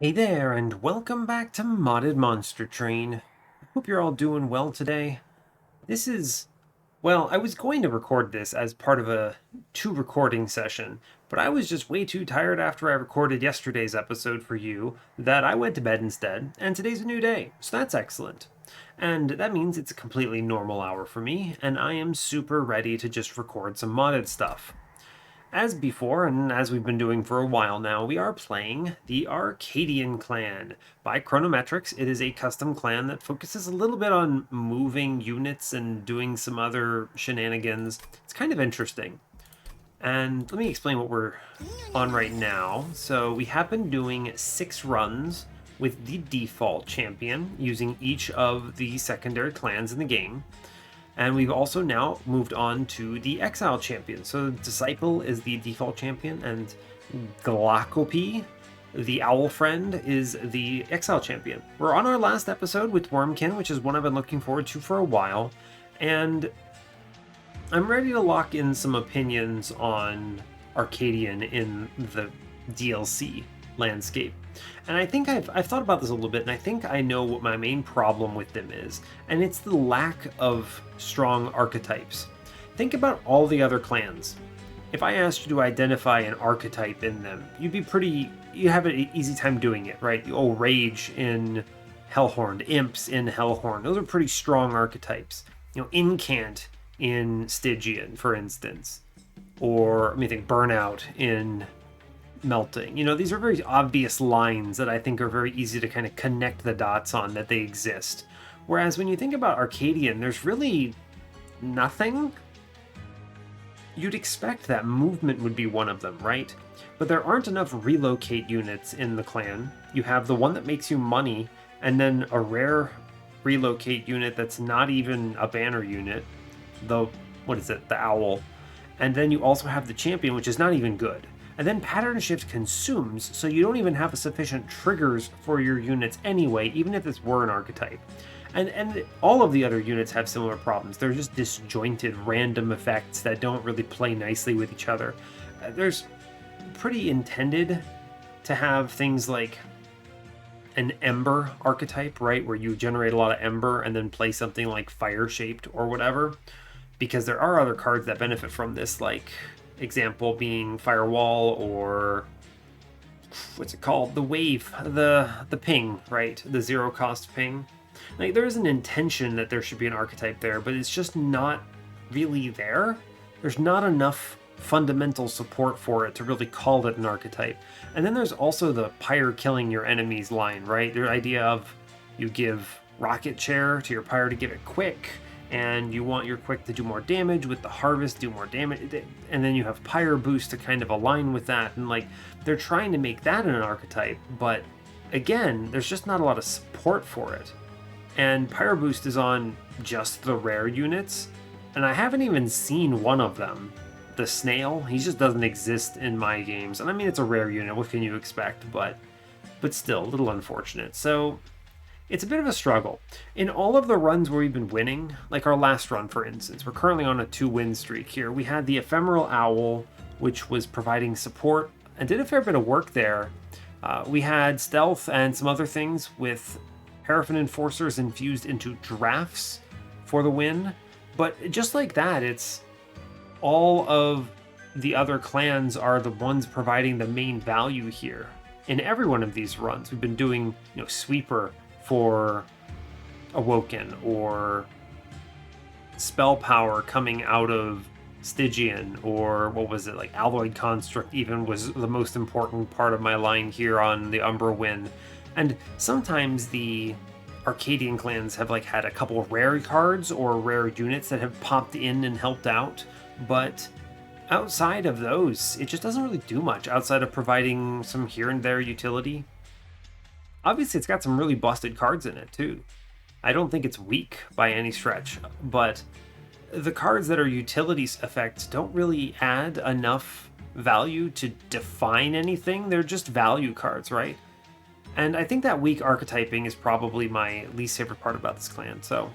Hey there, and welcome back to Modded Monster Train. I hope you're all doing well today. This is, well, I was going to record this as part of a two-recording session, but I was just way too tired after I recorded yesterday's episode for you that I went to bed instead, and today's a new day, so that's excellent. And that means it's a completely normal hour for me, and I am super ready to just record some modded stuff. As before, and as we've been doing for a while now, we are playing the Arcadian clan. By Chronometrics, it is a custom clan that focuses a little bit on moving units and doing some other shenanigans. It's kind of interesting. And let me explain what we're on right now. So we have been doing 6 runs with the default champion, using each of the secondary clans in the game. And we've also now moved on to the Exile champion. So Disciple is the default champion, and Glacope, the Owl Friend, is the Exile champion. We're on our last episode with Wurmkin, which is one I've been looking forward to for a while, and I'm ready to lock in some opinions on Arcadian in the DLC landscape. And I think I've thought about this a little bit, and I think I know what my main problem with them is, and it's the lack of strong archetypes. Think about all the other clans. If I asked you to identify an archetype in them, you have an easy time doing it, right? Oh, Rage in Hellhorn, Imps in Hellhorn, those are pretty strong archetypes. Incant in Stygian, for instance, or let me think, Burnout in Melting. These are very obvious lines that I think are very easy to kind of connect the dots on that they exist. Whereas when you think about Arcadian, there's really nothing. You'd expect that movement would be one of them, right? But there aren't enough relocate units in the clan. You have the one that makes you money, and then a rare relocate unit that's not even a banner unit. The owl. And then you also have the champion, which is not even good. And then pattern shift consumes, so you don't even have sufficient triggers for your units anyway, even if this were an archetype. And all of the other units have similar problems. They're just disjointed random effects that don't really play nicely with each other. There's pretty intended to have things like an Ember archetype, right, where you generate a lot of Ember and then play something like Fire Shaped or whatever, because there are other cards that benefit from this, like example being Firewall, or what's it called, the Wave, the ping, right, the 0 cost ping. Like, there is an intention that there should be an archetype there, but it's just not really there. There's not enough fundamental support for it to really call it an archetype. And then there's also the pyre killing your enemies line, right? The idea of you give Rocket Chair to your pyre to give it quick, and you want your quick to do more damage with the harvest, do more damage, and then you have pyre boost to kind of align with that. And like, they're trying to make that an archetype, but again, there's just not a lot of support for it. And pyre boost is on just the rare units, and I haven't even seen one of them. The snail, he just doesn't exist in my games. And I mean, it's a rare unit, what can you expect? But still, a little unfortunate. So it's a bit of a struggle. In all of the runs where we've been winning, like our last run, for instance, we're currently on a 2-win streak here. We had the Ephemeral Owl, which was providing support and did a fair bit of work there. We had Stealth and some other things with Paraffin Enforcers infused into drafts for the win. But just like that, it's all of the other clans are the ones providing the main value here. In every one of these runs, we've been doing, Sweeper for Awoken, or spell power coming out of Stygian, or what was it, like Alloyed Construct even was the most important part of my line here on the Umbra win. And sometimes the Arcadian clans have like had a couple of rare cards or rare units that have popped in and helped out, but outside of those, it just doesn't really do much outside of providing some here and there utility. Obviously, it's got some really busted cards in it, too. I don't think it's weak by any stretch, but the cards that are utilities effects don't really add enough value to define anything. They're just value cards, right? And I think that weak archetyping is probably my least favorite part about this clan, so.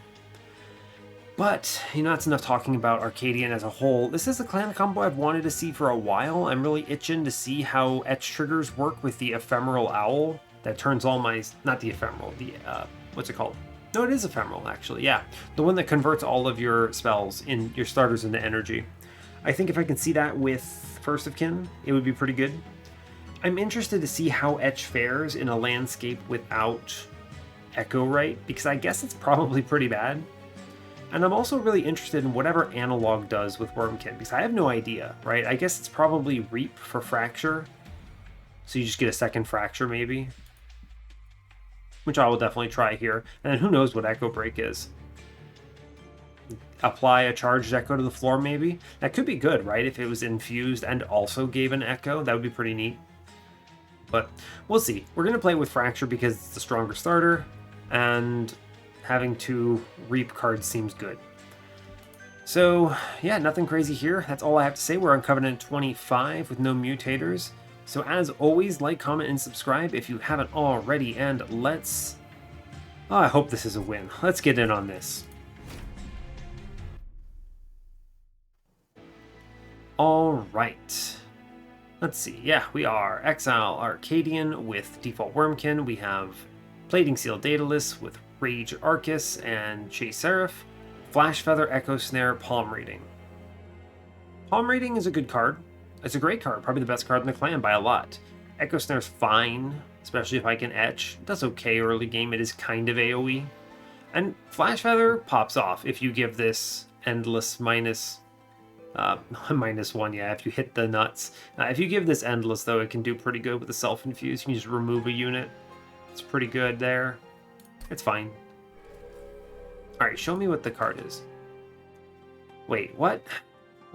But, that's enough talking about Arcadian as a whole. This is a clan combo I've wanted to see for a while. I'm really itching to see how Etch triggers work with the Ephemeral Owl. that turns all my, not the ephemeral, the, what's it called? No, it is ephemeral, actually, yeah. The one that converts all of your spells, in your starters, into energy. I think if I can see that with First of Kin, it would be pretty good. I'm interested to see how Etch fares in a landscape without Echowright, because I guess it's probably pretty bad. And I'm also really interested in whatever Analog does with Wurmkin, because I have no idea, right? I guess it's probably Reap for Fracture, so you just get a second Fracture, maybe. Which I will definitely try here. And then who knows what Echo Break is. Apply a charged Echo to the floor, maybe? That could be good, right? If it was infused and also gave an Echo, that would be pretty neat. But we'll see. We're going to play with Fracture because it's the stronger starter, and having 2 Reap cards seems good. So, yeah, nothing crazy here. That's all I have to say. We're on Covenant 25 with no mutators. So as always, like, comment, and subscribe if you haven't already, and let's... Oh, I hope this is a win. Let's get in on this. Alright. Let's see. Yeah, we are Exile Arcadian with default Wurmkin. We have Plating Seal Daedalus with Rage Arcus and Chase Seraph. Flash Feather, Echo Snare, Palm Reading. Palm Reading is a good card. It's a great card, probably the best card in the clan by a lot. Echo Snare's fine, especially if I can etch. It does okay early game, it is kind of AoE. And Flash Feather pops off if you give this Endless minus... -1, yeah, if you hit the nuts. If you give this Endless, though, it can do pretty good with the Self-Infuse. You can just remove a unit. It's pretty good there. It's fine. Alright, show me what the card is. Wait, what?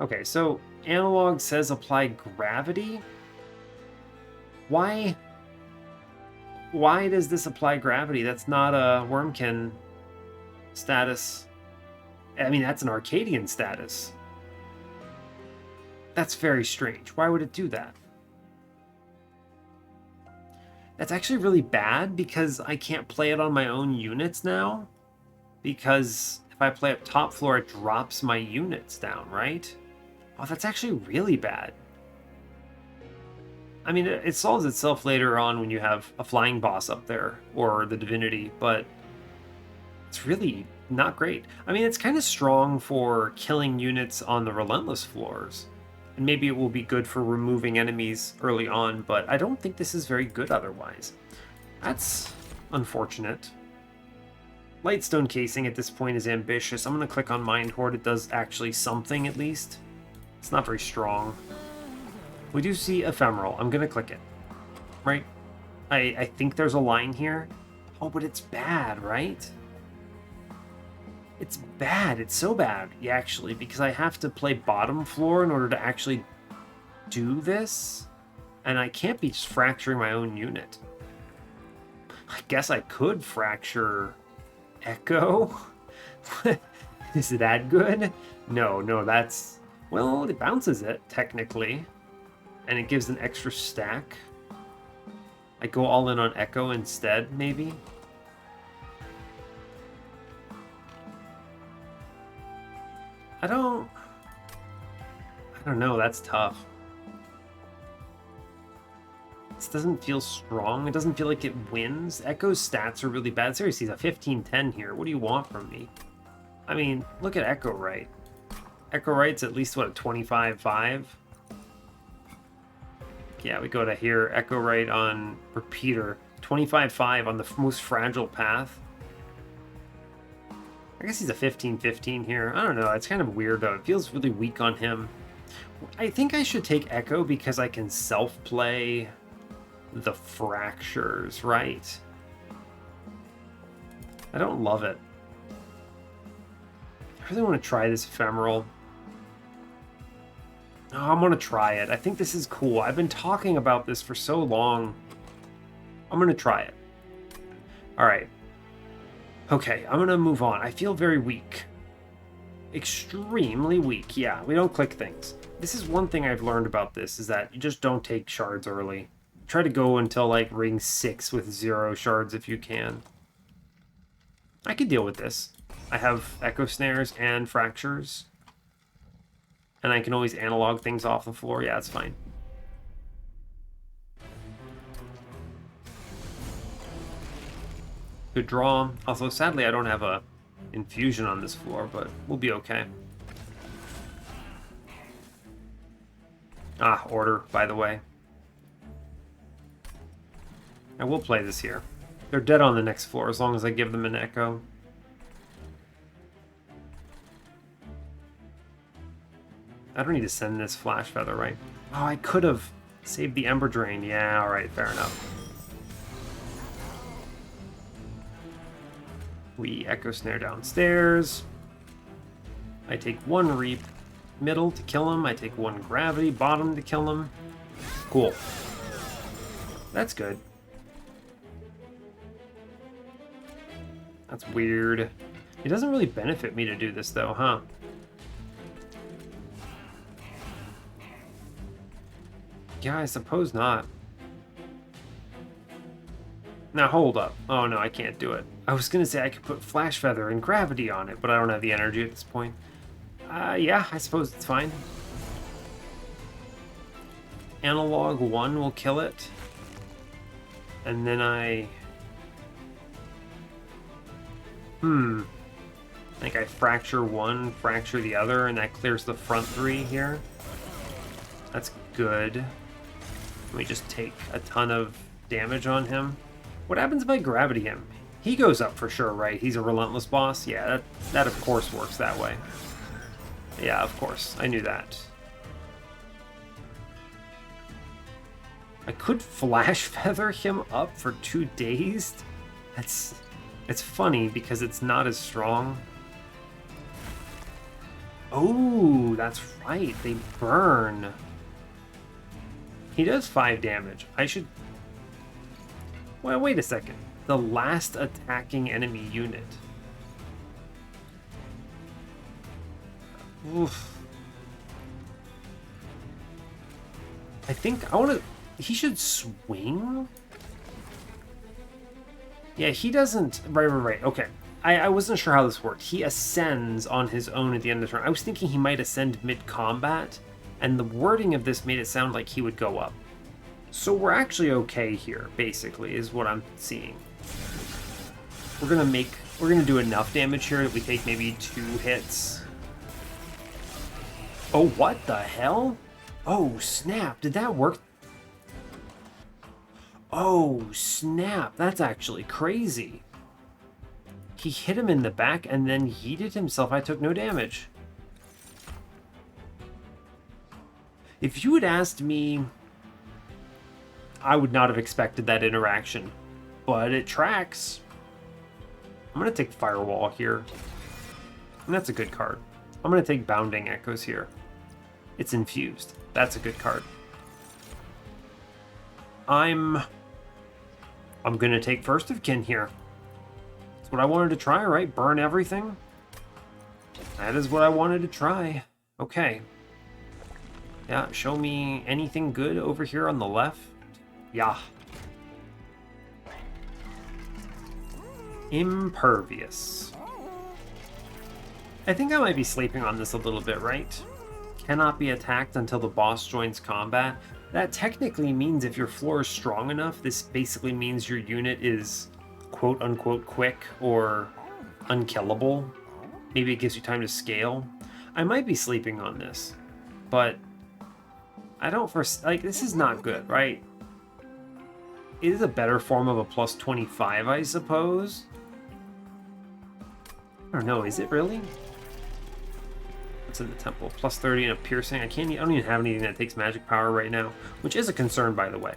Okay, so Analog says apply gravity? Why does this apply gravity? That's not a Wurmkin status. I mean, that's an Arcadian status. That's very strange. Why would it do that? That's actually really bad because I can't play it on my own units now. Because if I play up top floor, it drops my units down, right? Oh, that's actually really bad. I mean, it solves itself later on when you have a flying boss up there, or the Divinity, but it's really not great. I mean, it's kind of strong for killing units on the Relentless floors, and maybe it will be good for removing enemies early on, but I don't think this is very good otherwise. That's unfortunate. Lightstone Casing at this point is ambitious. I'm going to click on Mind Horde. It does actually something, at least. It's not very strong. We do see Ephemeral. I'm going to click it. Right? I think there's a line here. Oh, but it's bad, right? It's bad. It's so bad, yeah, actually, because I have to play bottom floor in order to actually do this. And I can't be just fracturing my own unit. I guess I could fracture Echo? Is it that good? No, that's... Well, it bounces it, technically. And it gives an extra stack. I go all in on Echo instead, maybe? I don't know, that's tough. This doesn't feel strong. It doesn't feel like it wins. Echo's stats are really bad. Seriously, he's a 15-10 here. What do you want from me? I mean, look at Echowright. Echowright's at least, what, a 25-5? Yeah, we go to here. Echowright on Repeater. 25-5 on the most fragile path. I guess he's a 15-15 here. I don't know. It's kind of weird, though. It feels really weak on him. I think I should take Echo because I can self-play the fractures, right? I don't love it. I really want to try this Ephemeral. Oh, I'm going to try it. I think this is cool. I've been talking about this for so long. I'm going to try it. All right. Okay, I'm going to move on. I feel very weak. Extremely weak. Yeah, we don't click things. This is one thing I've learned about this, is that you just don't take shards early. Try to go until, like, ring 6 with 0 shards if you can. I can deal with this. I have Echo Snares and Fractures. And I can always analog things off the floor. Yeah, it's fine. Good draw. Also, sadly, I don't have a infusion on this floor, but we'll be okay. Ah, order, by the way. I will play this here. They're dead on the next floor as long as I give them an echo. I don't need to send this Flash Feather, right? Oh, I could have saved the Ember Drain. Yeah, alright, fair enough. We Echo Snare downstairs. I take one Reap middle to kill him. I take one Gravity bottom to kill him. Cool. That's good. That's weird. It doesn't really benefit me to do this, though, huh? Yeah, I suppose not. Now, hold up. Oh, no, I can't do it. I was going to say I could put Flash Feather and Gravity on it, but I don't have the energy at this point. Yeah, I suppose it's fine. Analog 1 will kill it. And then I think I fracture one, fracture the other, and that clears the front 3 here. That's good. Let me just take a ton of damage on him. What happens if I Gravity him? He goes up for sure, right? He's a relentless boss. Yeah, that of course works that way. Yeah, of course. I knew that. I could Flash Feather him up for 2 days. It's funny because it's not as strong. Oh, that's right. They burn. He does 5 damage. I should... Well, wait a second. The last attacking enemy unit. Oof. I think I want to... He should swing? Yeah, he doesn't... Right. Okay. I wasn't sure how this worked. He ascends on his own at the end of the turn. I was thinking he might ascend mid-combat, and the wording of this made it sound like he would go up. So we're actually okay here, basically, is what I'm seeing. We're gonna do enough damage here that we take maybe 2 hits. Oh, what the hell? Oh, snap. Did that work? Oh, snap. That's actually crazy. He hit him in the back and then yeeted himself. I took no damage. If you had asked me, I would not have expected that interaction, but it tracks. I'm going to take Firewall here, and that's a good card. I'm going to take Bounding Echoes here. It's infused. That's a good card. I'm going to take First of Kin here. That's what I wanted to try, right? Burn everything. That is what I wanted to try. Okay. Yeah, show me anything good over here on the left. Yeah. Impervious. I think I might be sleeping on this a little bit, right? Cannot be attacked until the boss joins combat. That technically means if your floor is strong enough, this basically means your unit is quote-unquote quick or unkillable. Maybe it gives you time to scale. I might be sleeping on this, but I don't like, this is not good, right? It is a better form of a plus 25, I suppose. I don't know, is it really? What's in the temple? Plus 30 and a piercing. I don't even have anything that takes magic power right now, which is a concern, by the way.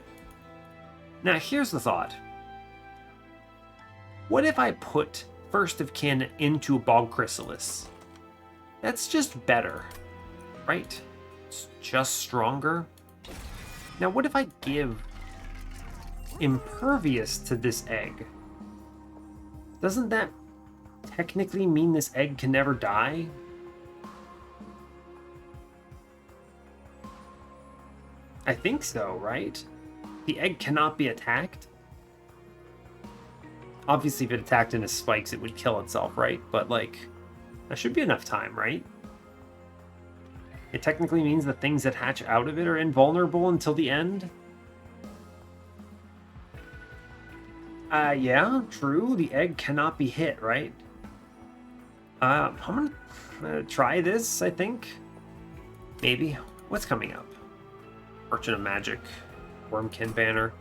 Now, here's the thought. What if I put First of Kin into Bog Chrysalis? That's just better, right? It's just stronger. Now, what if I give Impervious to this egg? Doesn't that technically mean this egg can never die? I think so, right? The egg cannot be attacked? Obviously, if it attacked into spikes, it would kill itself, right? But, like, that should be enough time, right? It technically means the things that hatch out of it are invulnerable until the end? Yeah, true. The egg cannot be hit, right? I'm gonna try this, I think. Maybe. What's coming up? Merchant of Magic. Wurmkin banner.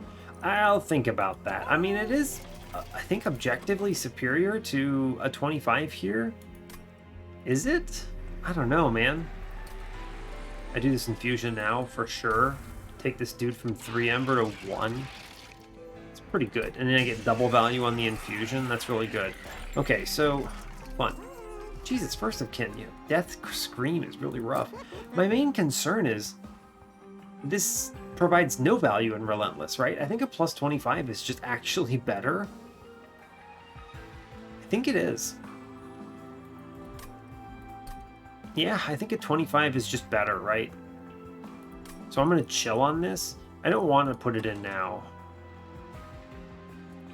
I'll think about that. I mean, it is, I think, objectively superior to a 25 here. Is it? I don't know, man. I do this infusion now for sure. Take this dude from 3 Ember to 1. It's pretty good. And then I get double value on the infusion. That's really good. Okay, so fun. Jesus, first of kin. Yeah, Death Scream is really rough. My main concern is this provides no value in Relentless, right? I think a plus 25 is just actually better. I think it is. Yeah, I think a 25 is just better, right? So I'm going to chill on this. I don't want to put it in now.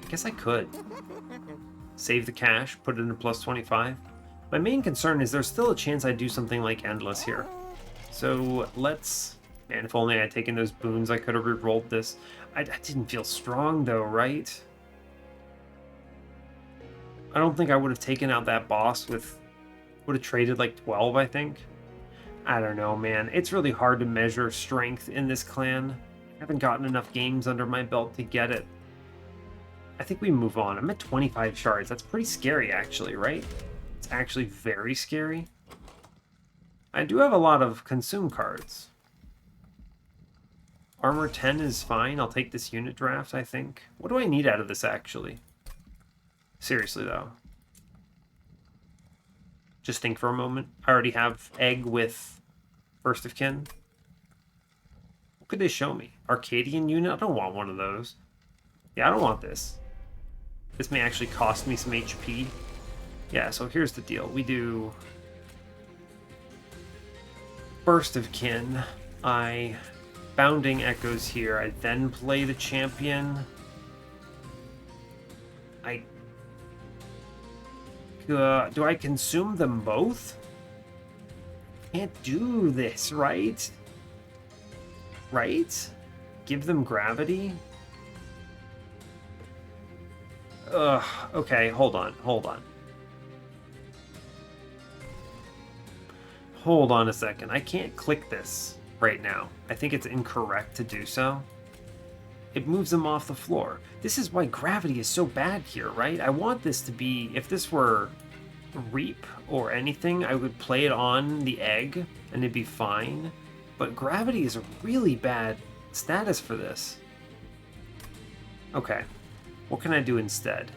I guess I could. Save the cash, put it in a plus 25. My main concern is there's still a chance I do something like Endless here. So let's... Man, if only I had taken those boons, I could have re-rolled this. I didn't feel strong though, right? I don't think I would have taken out that boss with... Would have traded like 12, I think. I don't know, man. It's really hard to measure strength in this clan. I haven't gotten enough games under my belt to get it. I think we move on. I'm at 25 shards. That's pretty scary, actually, right? It's actually very scary. I do have a lot of consume cards. Armor 10 is fine. I'll take this unit draft, I think. What do I need out of this, actually? Seriously, though. Just think for a moment. I already have egg with first of kin. What could they show me? Arcadian unit? I don't want one of those. Yeah, I don't want this. This may actually cost me some HP. Yeah, so here's the deal. We do Burst of Kin. I Bounding Echoes here. I then play the champion. Do I consume them both? Can't do this, right? Right? Give them gravity? Ugh, okay, hold on. Hold on a second. I can't click this right now. I think it's incorrect to do so. It moves them off the floor. This is why gravity is so bad here, right? I want this to be... If this were Reap or anything, I would play it on the egg and it'd be fine. But gravity is a really bad status for this. Okay. What can I do instead?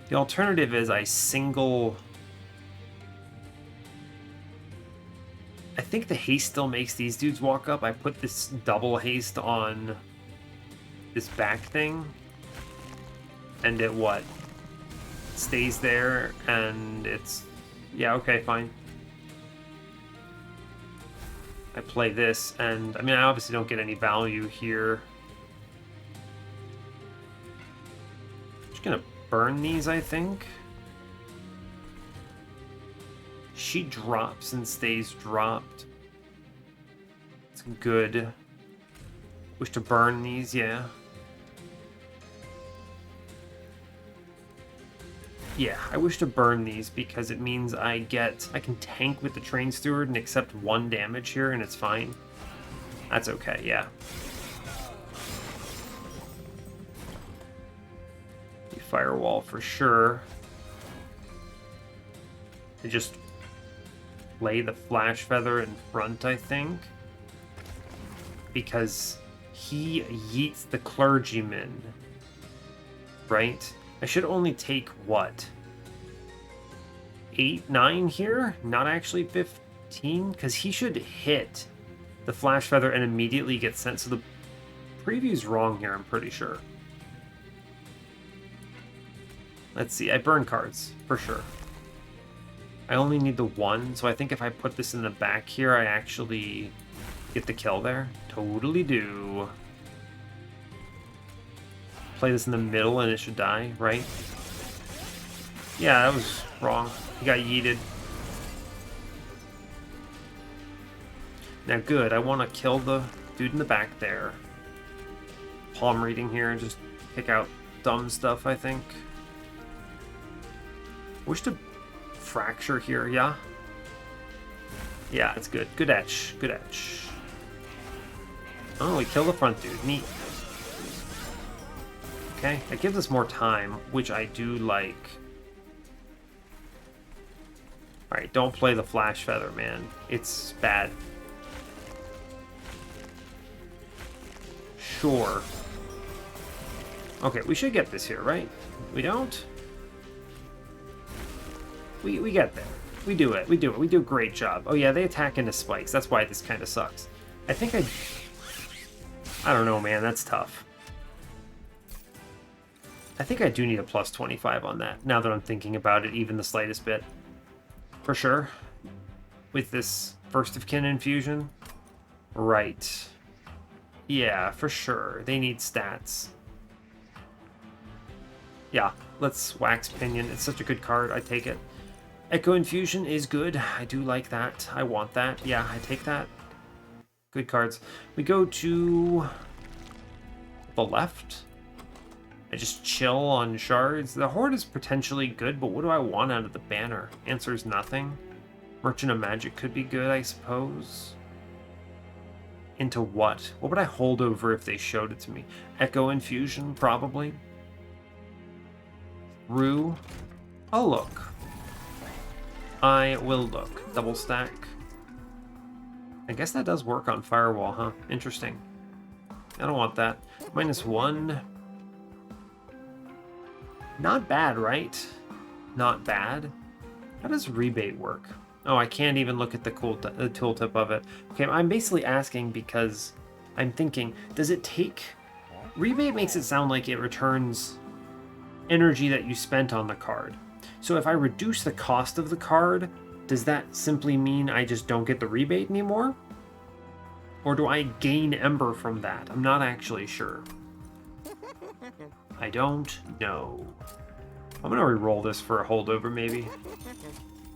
The alternative is I single... I think the haste still makes these dudes walk up. I put this double haste on this back thing. And it what? Stays there and it's... Yeah, okay, fine. I play this and... I mean, I obviously don't get any value here. Just gonna burn these, I think. She drops and stays dropped. It's good. Wish to burn these, yeah. Yeah, I wish to burn these because it means I can tank with the Train Steward and accept 1 damage here and it's fine. That's okay, yeah. Firewall for sure. I just lay the Flash Feather in front, I think. Because he yeets the Clergyman. Right? I should only take, what? 8, 9 here? Not actually 15? Because he should hit the Flash Feather and immediately get sent. So the preview's wrong here, I'm pretty sure. Let's see. I burn cards, for sure. I only need the 1, so I think if I put this in the back here, I actually get the kill there. Totally do. Play this in the middle and it should die, right? Yeah, that was wrong. He got yeeted. Now good, I want to kill the dude in the back there. Palm reading here and just pick out dumb stuff, I think. Wish to fracture here, yeah? Yeah, it's good. Good etch. Good etch. Oh, we kill the front dude. Neat. Okay, that gives us more time, which I do like. Alright, don't play the Flash Feather, man. It's bad. Sure. Okay, we should get this here, right? We don't? We get there. We do it. We do it. We do a great job. Oh yeah, they attack into spikes. That's why this kind of sucks. I think I don't know, man. That's tough. I think I do need a plus 25 on that, now that I'm thinking about it even the slightest bit. For sure. With this First of Kin infusion. Right. Yeah, for sure. They need stats. Yeah, let's Wax Pinion. It's such a good card. I take it. Echo Infusion is good. I do like that. I want that. Yeah, I take that. Good cards. We go to the left. I just chill on shards. The Horde is potentially good, but what do I want out of the banner? Answer is nothing. Merchant of Magic could be good, I suppose. Into what? What would I hold over if they showed it to me? Echo Infusion, probably. Rue. I'll look. I will look. Double stack. I guess that does work on Firewall, huh? Interesting. I don't want that. -1. Not bad, right? Not bad. How does rebate work? Oh, I can't even look at the tooltip of it. Okay, I'm basically asking because I'm thinking, does it take... Rebate makes it sound like it returns energy that you spent on the card. So if I reduce the cost of the card, does that simply mean I just don't get the rebate anymore? Or do I gain Ember from that? I'm not actually sure. I don't know. I'm gonna re-roll this for a holdover, maybe.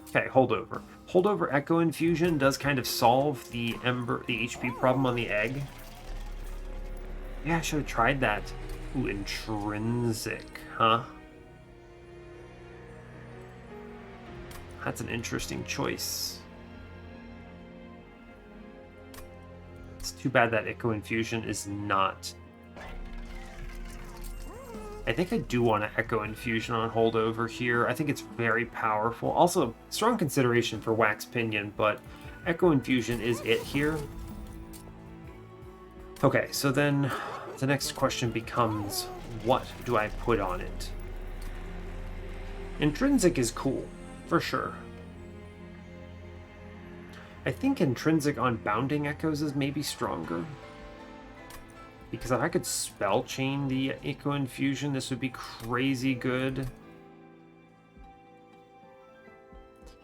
Okay, holdover. Holdover Echo Infusion does kind of solve the HP problem on the egg. Yeah, I should have tried that. Ooh, Intrinsic, huh? That's an interesting choice. It's too bad that Echo Infusion is not... I think I do want to Echo Infusion on holdover here. I think it's very powerful. Also, strong consideration for Wax Pinion, but Echo Infusion is it here. Okay, so then the next question becomes, what do I put on it? Intrinsic is cool, for sure. I think Intrinsic on Bounding Echoes is maybe stronger. Because if I could spell chain the Echo Infusion, this would be crazy good.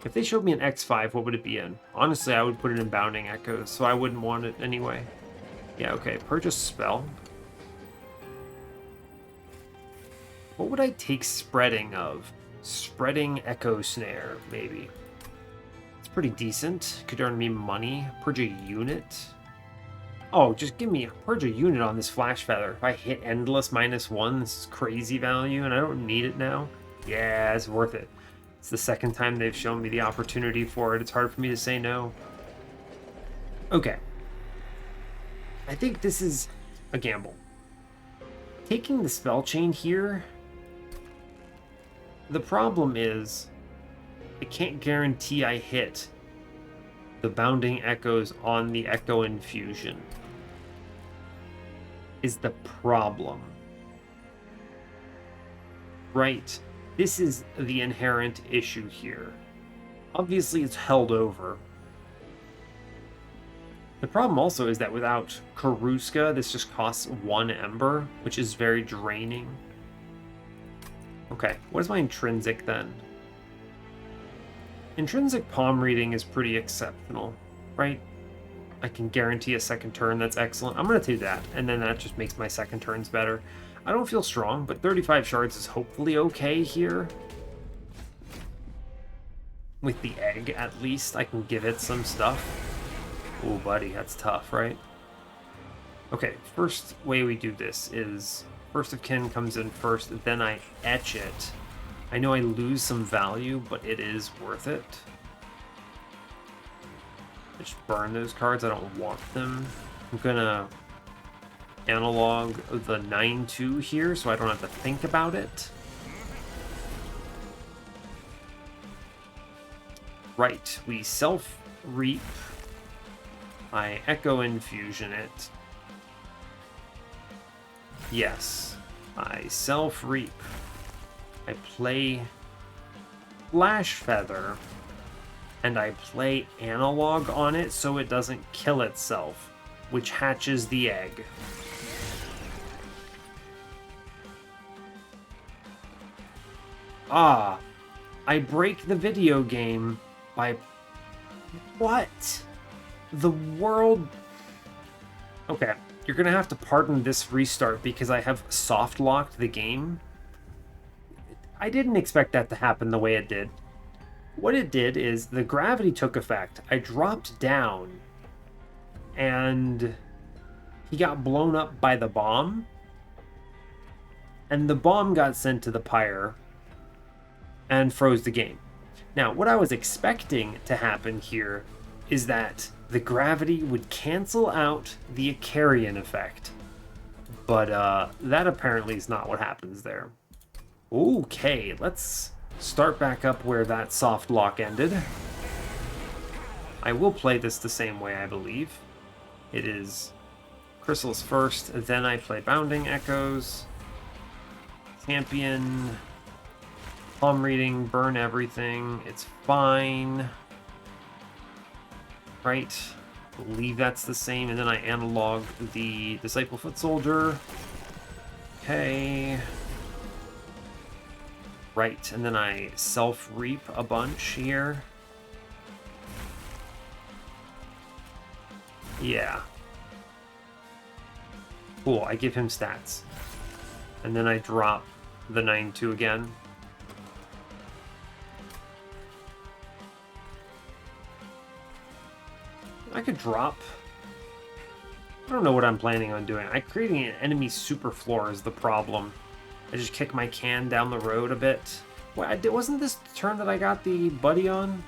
If they showed me an X5, what would it be in? Honestly, I would put it in Bounding Echoes, so I wouldn't want it anyway. Yeah, okay, purchase spell. What would I take spreading of? Spreading Echo Snare, maybe. It's pretty decent. Could earn me money. Purge a unit. Oh, just give me a purge a unit on this Flash Feather. If I hit Endless -1, this is crazy value, and I don't need it now. Yeah, it's worth it. It's the second time they've shown me the opportunity for it. It's hard for me to say no. Okay. I think this is a gamble. Taking the spell chain here, the problem is I can't guarantee I hit the Bounding Echoes on the Echo Infusion. Is the problem. Right. This is the inherent issue here. Obviously, it's held over. The problem also is that without Karuska, this just costs 1 Ember, which is very draining. Okay, what is my Intrinsic then? Intrinsic palm reading is pretty exceptional, right? I can guarantee a second turn, that's excellent. I'm going to do that, and then that just makes my second turns better. I don't feel strong, but 35 shards is hopefully okay here. With the egg, at least, I can give it some stuff. Ooh, buddy, that's tough, right? Okay, first way we do this is First of Kin comes in first, then I etch it. I know I lose some value, but it is worth it. I just burn those cards. I don't want them. I'm gonna analog the 9-2 here so I don't have to think about it. Right, we self-reap. I Echo Infusion it. Yes, I self-reap. I play Flash Feather, and I play Analog on it so it doesn't kill itself, which hatches the egg. Ah, I break the video game by... What? The world... Okay, you're gonna have to pardon this restart because I have soft-locked the game. I didn't expect that to happen the way it did. What it did is the gravity took effect. I dropped down, and he got blown up by the bomb, and the bomb got sent to the pyre and froze the game. Now, what I was expecting to happen here is that the gravity would cancel out the Arcadian effect, but that apparently is not what happens there. Okay, let's start back up where that soft lock ended. I will play this the same way, I believe. It is Crystals first, then I play Bounding Echoes, Champion, Palm Reading, burn everything, it's fine. Right, believe that's the same, and then I analog the Disciple Foot Soldier. Okay. Right, and then I self-reap a bunch here. Yeah. Cool, I give him stats. And then I drop the 9-2 again. I could drop... I don't know what I'm planning on doing. Creating an enemy super floor is the problem. I just kick my can down the road a bit. Wasn't this the turn that I got the buddy on?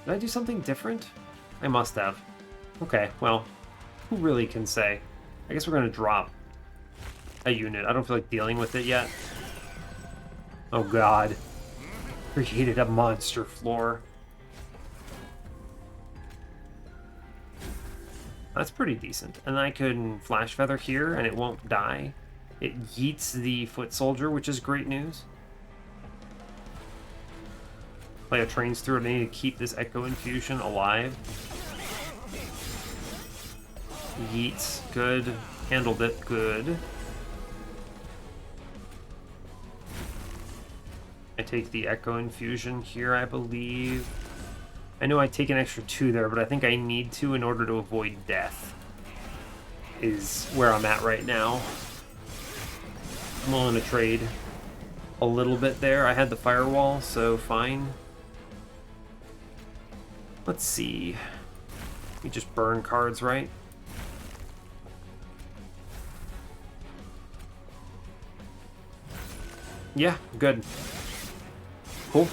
Did I do something different? I must have. Okay, well, who really can say? I guess we're going to drop a unit. I don't feel like dealing with it yet. Oh god. Created a monster floor. That's pretty decent. And I can Flash Feather here and it won't die. It yeets the Foot Soldier, which is great news. Player trains through it. I need to keep this Echo Infusion alive. Yeets, good. Handled it, good. I take the Echo Infusion here, I believe. I know I take an extra 2 there, but I think I need to in order to avoid death. Is where I'm at right now. I'm willing to trade a little bit there. I had the firewall, so fine. Let's see. We just burn cards, right? Yeah, good. Cool.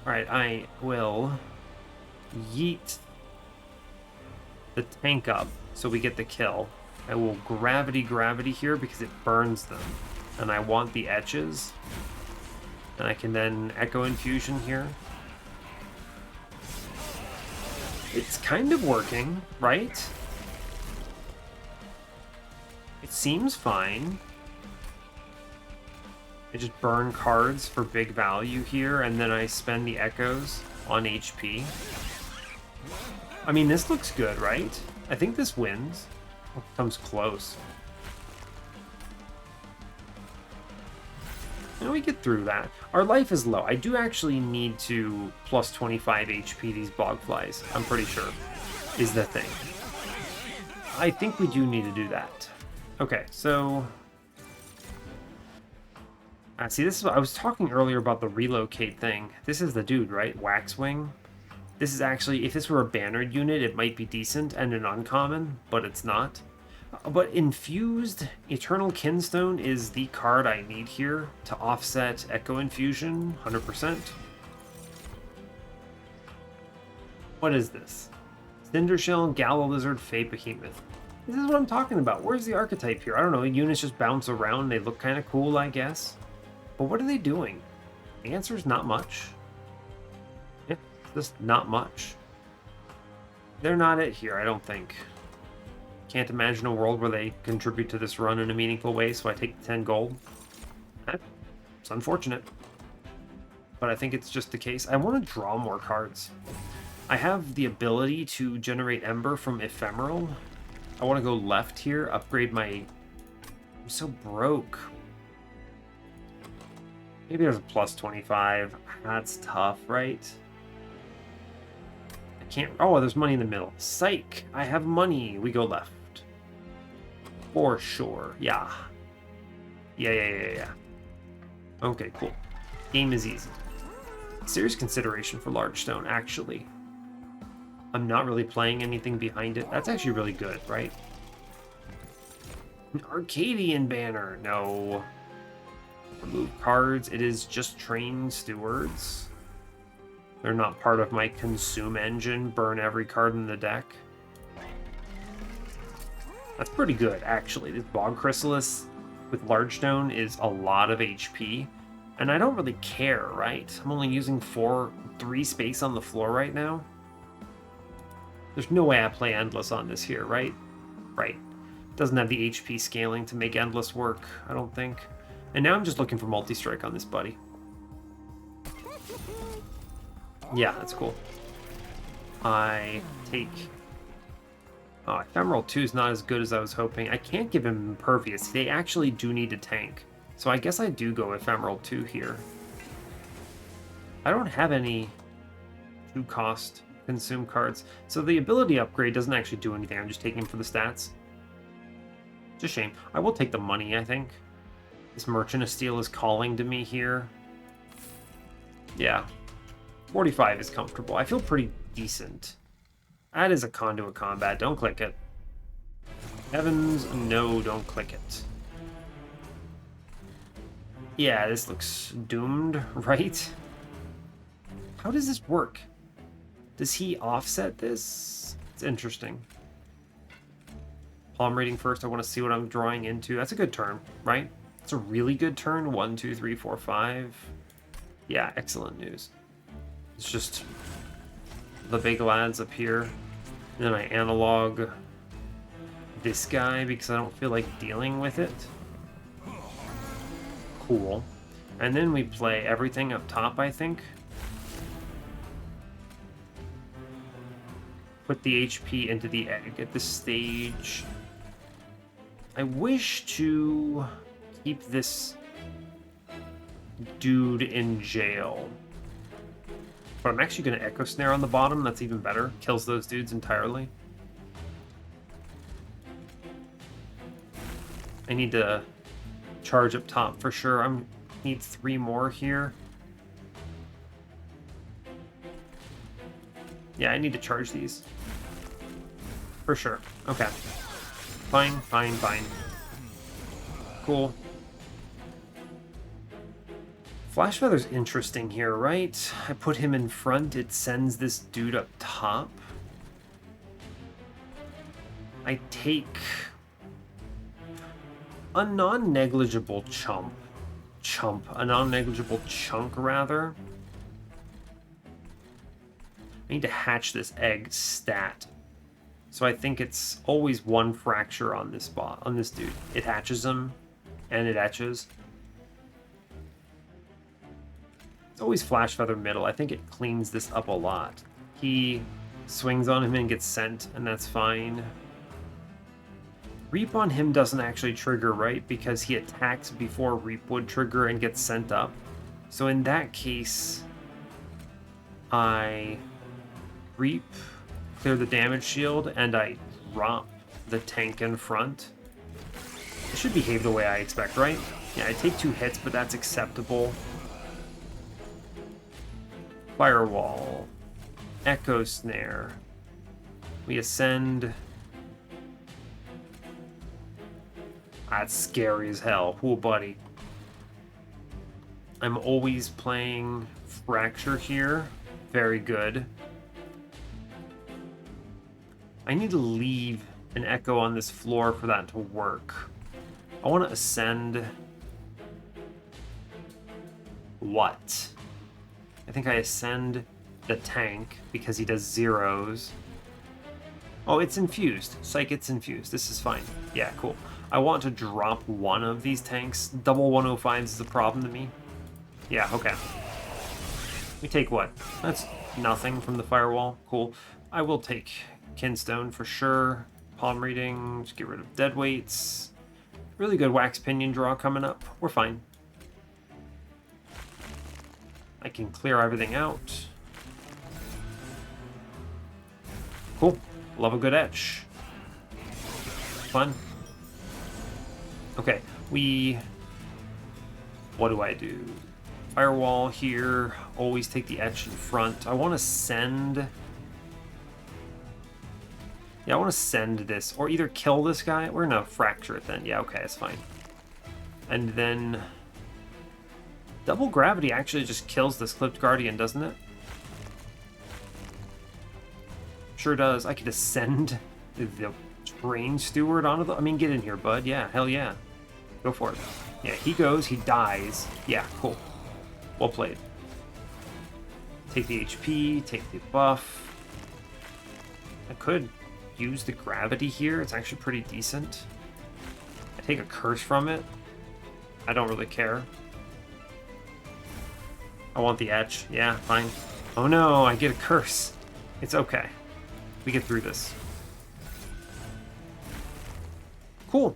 Alright, I will yeet the tank up so we get the kill. I will gravity here because it burns them. And I want the etches. And I can then Echo Infusion here. It's kind of working, right? It seems fine. I just burn cards for big value here, and then I spend the Echoes on HP. I mean, this looks good, right? I think this wins. Comes close. And we get through that. Our life is low. I do actually need to plus 25 HP these Bogflies. I'm pretty sure is the thing. I think we do need to do that. Okay, so... see, this is what I was talking earlier about the relocate thing. This is the dude, right? Waxwing. This is actually, if this were a bannered unit, it might be decent and an uncommon, but it's not. But Infused Eternal Kinstone is the card I need here to offset Echo Infusion, 100%. What is this? Cindershell, Gala Lizard, Fey Behemoth. This is what I'm talking about. Where's the archetype here? I don't know. Units just bounce around. They look kind of cool, I guess. But what are they doing? The answer is not much. Yeah, just not much. They're not it here, I don't think. Can't imagine a world where they contribute to this run in a meaningful way, so I take the 10 gold. It's unfortunate. But I think it's just the case. I want to draw more cards. I have the ability to generate Ember from Ephemeral. I want to go left here, upgrade my... I'm so broke. Maybe there's a plus 25. That's tough, right? I can't... Oh, there's money in the middle. Psych! I have money. We go left. For sure. Yeah. Yeah. Okay, cool. Game is easy. Serious consideration for Large Stone, actually. I'm not really playing anything behind it. That's actually really good, right? An Arcadian banner. No. Remove cards. It is just Train Stewards. They're not part of my consume engine. Burn every card in the deck. That's pretty good, actually. This Bog Chrysalis with Large Stone is a lot of HP. And I don't really care, right? I'm only using 3 space on the floor right now. There's no way I play Endless on this here, right? Right. Doesn't have the HP scaling to make Endless work, I don't think. And now I'm just looking for multi-strike on this buddy. Yeah, that's cool. I take... Oh, Ephemeral 2 is not as good as I was hoping. I can't give him Impervious. They actually do need a tank. So I guess I do go Ephemeral 2 here. I don't have any 2-cost consume cards. So the ability upgrade doesn't actually do anything. I'm just taking him for the stats. It's a shame. I will take the money, I think. This Merchant of Steel is calling to me here. Yeah. 45 is comfortable. I feel pretty decent. That is a Conduit Combat. Don't click it. Heavens, no, don't click it. Yeah, this looks doomed, right? How does this work? Does he offset this? It's interesting. Palm reading first. I want to see what I'm drawing into. That's a good turn, right? It's a really good turn. 1, 2, 3, 4, 5. Yeah, excellent news. It's just the big lads up here. And then I analog this guy because I don't feel like dealing with it. Cool. And then we play everything up top, I think. Put the HP into the egg at this stage. I wish to keep this dude in jail. But I'm actually going to Echo Snare on the bottom. That's even better. Kills those dudes entirely. I need to charge up top for sure. I need 3 more here. Yeah, I need to charge these. For sure. Okay. Fine. Cool. Flash Feather's interesting here, right? I put him in front, it sends this dude up top. I take a non-negligible a non-negligible chunk, rather. I need to hatch this egg stat. So I think it's always 1 fracture on this on this dude. It hatches him, and it etches. It's always Flash Feather middle. I think it cleans this up a lot. He swings on him and gets sent, and that's fine. Reap on him doesn't actually trigger, right? Because he attacks before Reap would trigger and gets sent up. So in that case, I Reap, clear the damage shield, and I drop the tank in front. It should behave the way I expect, right? Yeah, I take 2 hits, but that's acceptable. Firewall. Echo Snare. We ascend. That's scary as hell. Oh, buddy. I'm always playing Fracture here. Very good. I need to leave an Echo on this floor for that to work. I want to ascend... What? I think I ascend the tank because he does zeros. Oh, it's infused. Psych, it's infused. This is fine. Yeah, cool. I want to drop one of these tanks. Double 105s is a problem to me. Yeah, okay. We take what? That's nothing from the firewall. Cool. I will take Kinstone for sure. Palm reading. Just get rid of dead weights. Really good wax pinion draw coming up. We're fine. I can clear everything out. Cool. Love a good etch. Fun. Okay, what do I do? Firewall here. Always take the etch in front. I want to send... Yeah, I want to send this. Or either kill this guy. We're going to fracture it then. Yeah, okay, it's fine. And then... Double gravity actually just kills this Clipped Guardian, doesn't it? Sure does. I could ascend the Train Steward onto the... I mean, get in here, bud. Yeah, hell yeah. Go for it. Yeah, he goes. He dies. Yeah, cool. Well played. Take the HP. Take the buff. I could use the gravity here. It's actually pretty decent. I take a curse from it. I don't really care. I want the etch. Yeah, fine. Oh no, I get a curse. It's okay. We get through this. Cool.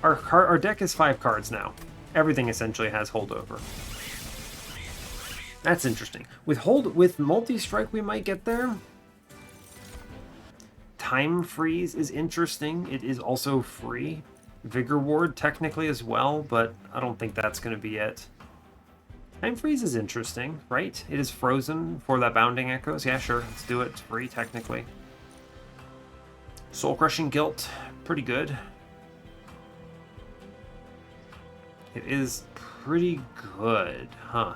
Our deck is 5 cards now. Everything essentially has holdover. That's interesting. With multi-strike we might get there. Time freeze is interesting. It is also free. Vigor Ward technically as well, but I don't think that's going to be it. Time freeze is interesting, right? It is frozen for that bounding echoes. Yeah, sure. Let's do it. It's free technically. Soul Crushing Guilt, pretty good. It is pretty good, huh?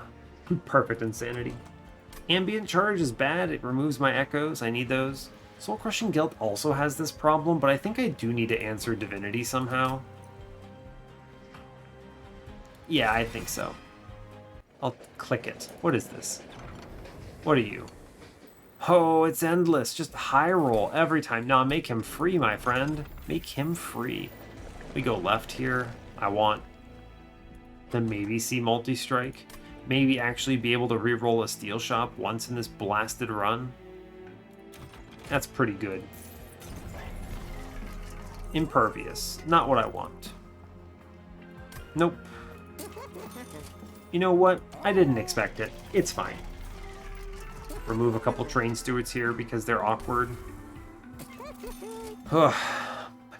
Perfect Insanity. Ambient Charge is bad. It removes my echoes. I need those. Soul Crushing Guilt also has this problem, but I think I do need to answer Divinity somehow. Yeah, I think so. I'll click it. What is this? What are you? Oh, it's endless. Just high roll every time. No, make him free, my friend. Make him free. We go left here. I want to maybe see multi-strike. Maybe actually be able to re-roll a Steel Shop once in this blasted run. That's pretty good. Impervious. Not what I want. Nope. You know what? I didn't expect it. It's fine. Remove a couple Train Stewards here because they're awkward. I've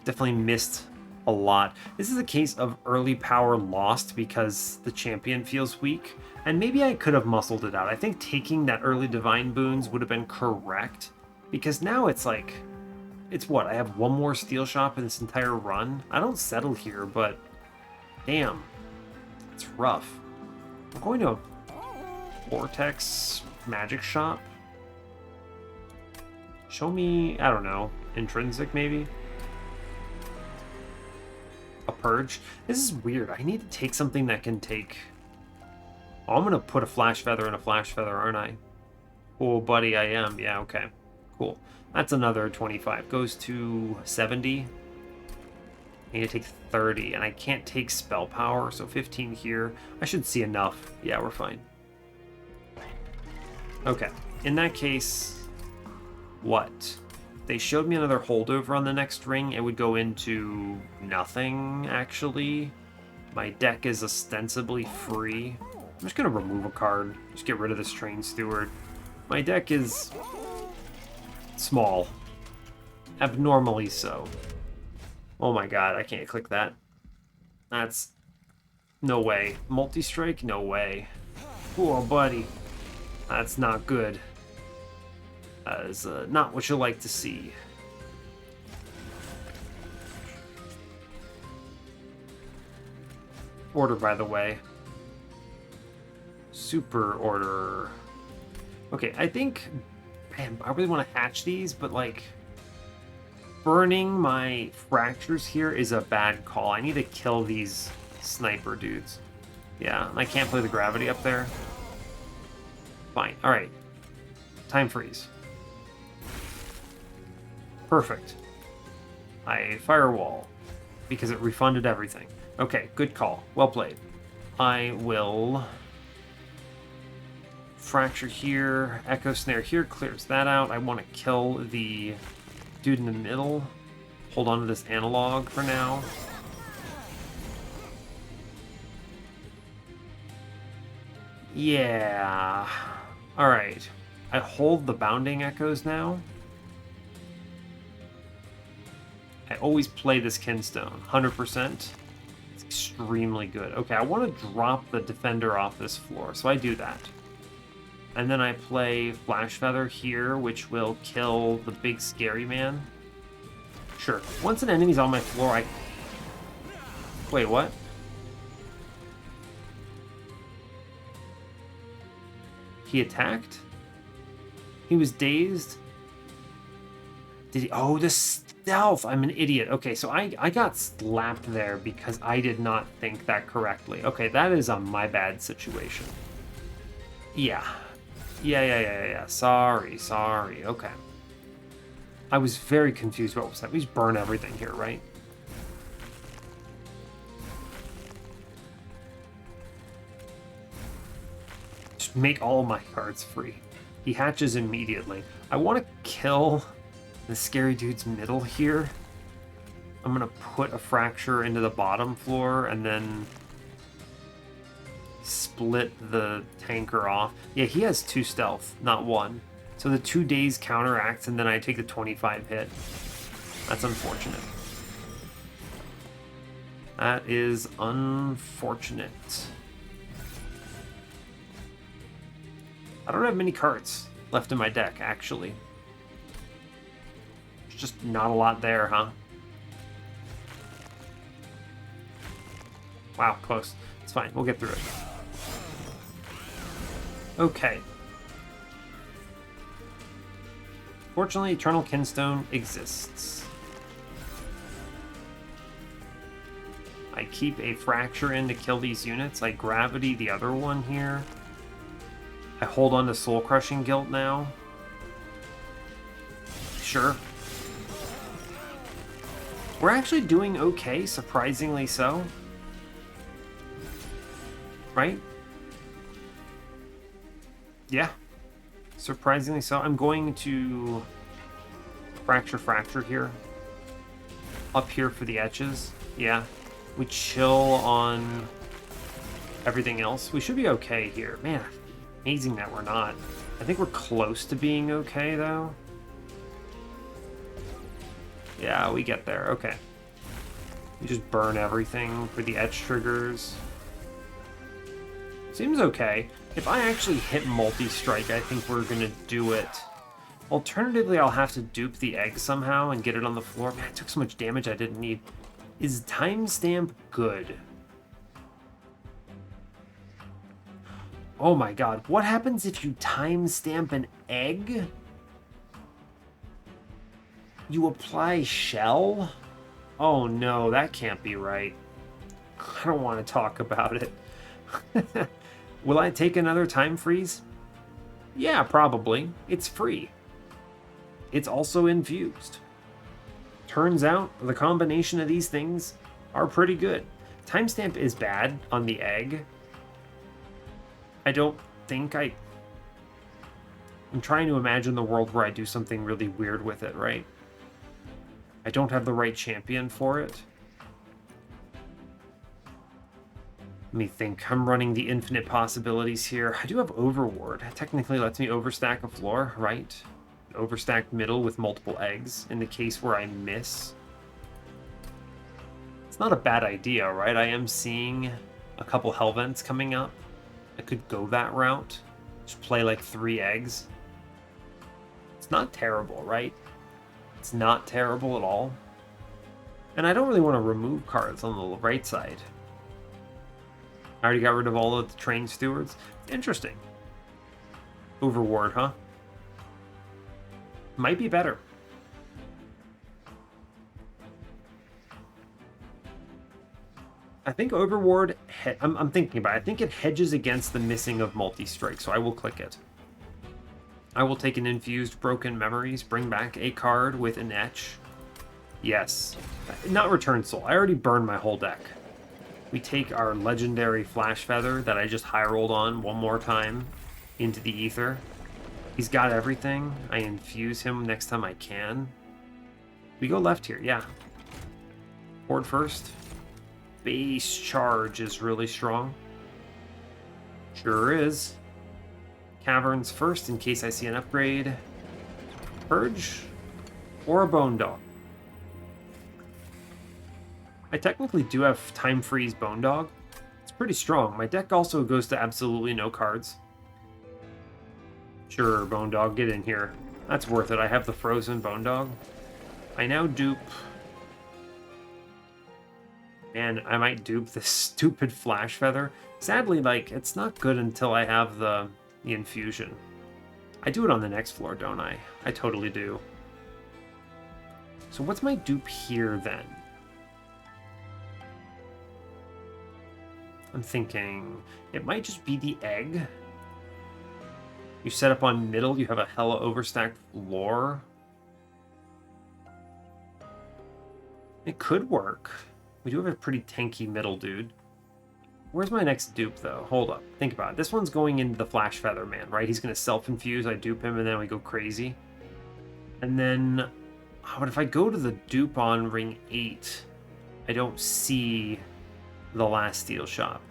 definitely missed a lot. This is a case of early power lost because the champion feels weak. And maybe I could have muscled it out. I think taking that early Divine Boons would have been correct. Because now it's like... It's what? I have one more Steel Shop in this entire run? I don't settle here, but... Damn. It's rough. I'm going to a Vortex Magic Shop. Show me, I don't know, Intrinsic maybe? A Purge? This is weird. I need to take something that can take... Oh, I'm going to put a Flash Feather in a Flash Feather, aren't I? Oh, buddy, I am. Yeah, okay. Cool. That's another 25. Goes to 70. I need to take 30, and I can't take Spell Power, so 15 here. I should see enough. Yeah, we're fine. Okay. In that case, what? They showed me another holdover on the next ring. It would go into nothing, actually. My deck is ostensibly free. I'm just going to remove a card. Just get rid of this Train Steward. My deck is small. Abnormally so. Oh my god, I can't click that. That's... No way. Multi-strike? No way. Oh, buddy. That's not good. Is not what you like to see. Order, by the way. Super order. Okay, I think... Man, I really want to hatch these, but like... Burning my fractures here is a bad call. I need to kill these sniper dudes. Yeah, I can't play the gravity up there. Fine, alright. Time freeze. Perfect. I firewall because it refunded everything. Okay, good call. Well played. I will fracture here, echo snare here, clears that out. I want to kill the dude in the middle. Hold on to this analog for now. Yeah. Alright. I hold the bounding echoes now. I always play this Kinstone. 100%. It's extremely good. Okay, I want to drop the defender off this floor, so I do that. And then I play Flash Feather here, which will kill the big scary man. Sure. Once an enemy's on my floor, I... Wait, what? He attacked? He was dazed? Did he... Oh, the stealth! I'm an idiot. Okay, so I got slapped there because I did not think that correctly. Okay, that is a my bad situation. Yeah. Yeah. Sorry. Okay. I was very confused. What was that? We just burn everything here, right? Just make all of my cards free. He hatches immediately. I want to kill the scary dude's middle here. I'm going to put a fracture into the bottom floor and then split the tanker off. Yeah, he has 2 stealth, not 1. So the 2 days counteracts, and then I take the 25 hit. That's unfortunate. That is unfortunate. I don't have many cards left in my deck, actually. There's just not a lot there, huh? Wow, close. It's fine. We'll get through it. Okay. Fortunately, Eternal Kinstone exists. I keep a fracture in to kill these units. I gravity the other one here. I hold on to Soul Crushing Guilt now. Sure. We're actually doing okay, surprisingly so. Right? Yeah. Surprisingly so. I'm going to fracture here. Up here for the etches. Yeah. We chill on everything else. We should be okay here. Man, amazing that we're not. I think we're close to being okay, though. Yeah, we get there. Okay. We just burn everything for the etch triggers. Seems okay. If I actually hit multi-strike, I think we're gonna do it. Alternatively, I'll have to dupe the egg somehow and get it on the floor. Man, I took so much damage I didn't need. Is timestamp good? Oh my god, what happens if you timestamp an egg? You apply shell? Oh no, that can't be right. I don't want to talk about it. Will I take another time freeze? Yeah, probably. It's free. It's also infused. Turns out the combination of these things are pretty good. Timestamp is bad on the egg. I don't think I'm trying to imagine the world where I do something really weird with it, right? I don't have the right champion for it. Let me think. I'm running the infinite possibilities here. I do have Overward. It technically lets me overstack a floor, right? Overstack middle with multiple eggs in the case where I miss. It's not a bad idea, right? I am seeing a couple Hellvents coming up. I could go that route. Just play like 3 eggs. It's not terrible, right? It's not terrible at all. And I don't really want to remove cards on the right side. I already got rid of all of the train stewards. Interesting. Overward, huh? Might be better. I think Overward, I'm thinking about it. I think it hedges against the missing of multi-strike, so I will click it. I will take an Infused Broken Memories, bring back a card with an Etch. Yes. Not Return Soul. I already burned my whole deck. We take our legendary Flash Feather that I just high rolled on one more time into the ether. He's got everything. I infuse him next time I can. We go left here, yeah. Board first. Base charge is really strong. Sure is. Caverns first in case I see an upgrade. Purge or a Bone Dog. I technically do have Time Freeze Bone Dog. It's pretty strong. My deck also goes to absolutely no cards. Sure, Bone Dog, get in here. That's worth it. I have the frozen Bone Dog. I now dupe... Man, I might dupe this stupid Flash Feather. Sadly, like, it's not good until I have the infusion. I do it on the next floor, don't I? I totally do. So what's my dupe here, then? I'm thinking it might just be the egg. You set up on middle, you have a hella overstacked floor. It could work. We do have a pretty tanky middle, dude. Where's my next dupe, though? Hold up. Think about it. This one's going into the Flash Feather Man, right? He's going to self-infuse. I dupe him, and then we go crazy. And then... But if I go to the dupe on ring 8, I don't see the last Steel Shop.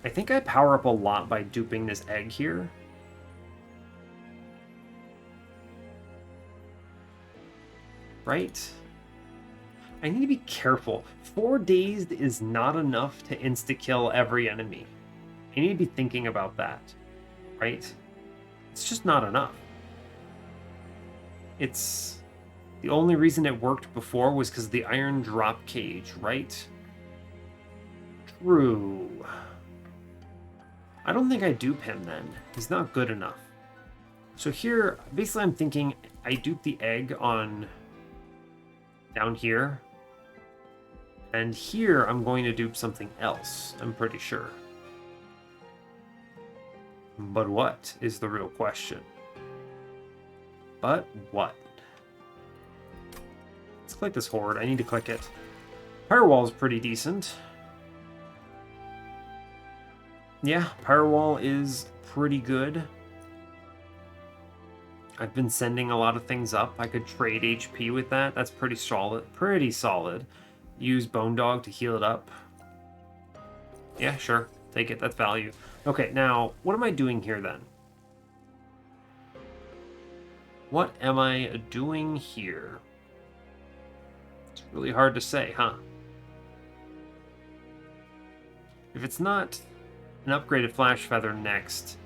I think I power up a lot by duping this egg here. Right? I need to be careful. 4 Dazed is not enough to insta-kill every enemy. I need to be thinking about that. Right? It's just not enough. It's... The only reason it worked before was because of the Iron Drop Cage, right? True. I don't think I dupe him then. He's not good enough. So here, basically I'm thinking I dupe the egg on... down here. And here I'm going to dupe something else, I'm pretty sure. But what is the real question? But what? Let's click this horde. I need to click it. Firewall is pretty decent. Yeah, Firewall is pretty good. I've been sending a lot of things up. I could trade HP with that. That's pretty solid. Pretty solid. Use Bone Dog to heal it up. Yeah, sure. Take it. That's value. Okay, now, what am I doing here then? What am I doing here? It's really hard to say, huh? If it's not an upgraded Flash Feather next,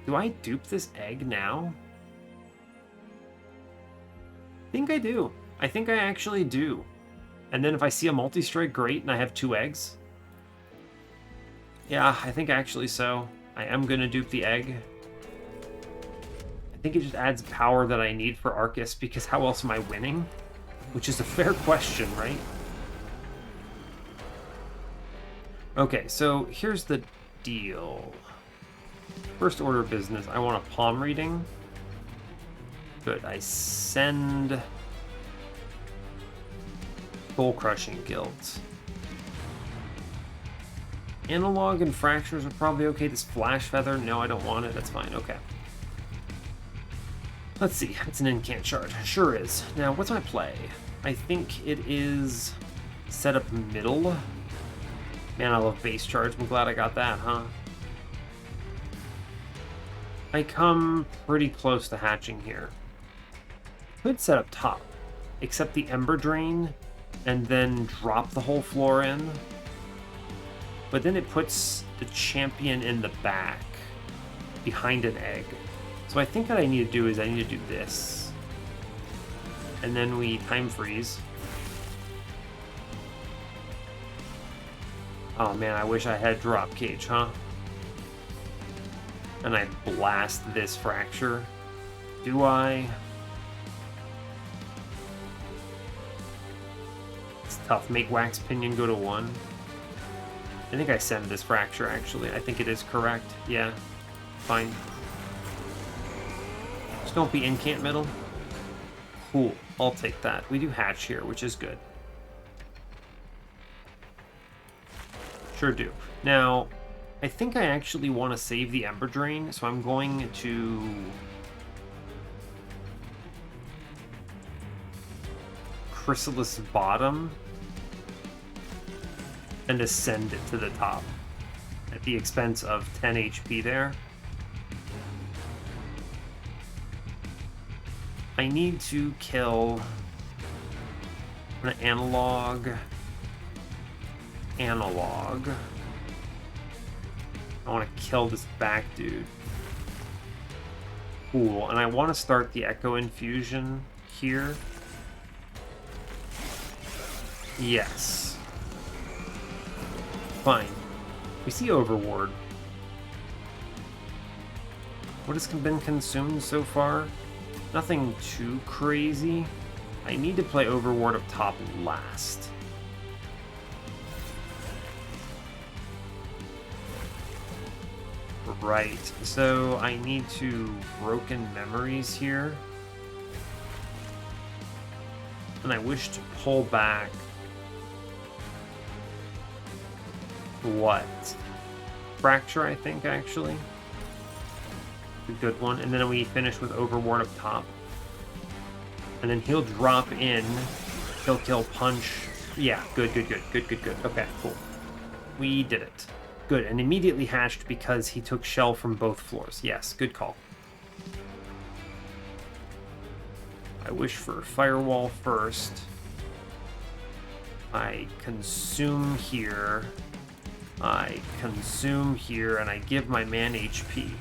do I dupe this egg now? I think I do. I think I actually do. And then if I see a multi-strike, great, and I have 2 eggs. Yeah, I think actually so. I am going to dupe the egg. I think it just adds power that I need for Arcus, because how else am I winning? Which is a fair question, right? Okay, so here's the deal. First order of business, I want a palm reading. Good, I send... Soul Crushing Guilds. Analog and Fractures are probably okay. This Flash Feather, no, I don't want it. That's fine, okay. Let's see, it's an incant shard. Sure is. Now, what's my play? I think it is set up middle. Man, I love base charge. I'm glad I got that, huh? I come pretty close to hatching here. Could set up top, except the Ember Drain, and then drop the whole floor in. But then it puts the champion in the back, behind an egg. So I think what I need to do is I need to do this. And then we time freeze. Oh man, I wish I had drop cage, huh? And I blast this fracture. Do I? It's tough. Make wax pinion go to 1. I think I send this fracture, actually. I think it is correct. Yeah. Fine. Just don't be incant middle. Cool. I'll take that. We do hatch here, which is good. Sure do. Now, I think I actually want to save the Ember Drain, so I'm going to Chrysalis Bottom and ascend it to the top at the expense of 10 HP there. I need to kill an analog. I want to kill this back dude. Cool, and I want to start the Echo Infusion here. Yes. Fine. We see Overward. What has been consumed so far? Nothing too crazy. I need to play Overward up top last. Right, so I need to Broken Memories here. And I wish to pull back... what? Fracture, I think, actually. A good one. And then we finish with Overward up top. And then he'll drop in. He'll kill punch. Yeah, good. Okay, cool. We did it. Good, and immediately hatched because he took shell from both floors. Yes, good call. I wish for Firewall first. I consume here. I consume here, and I give my man HP.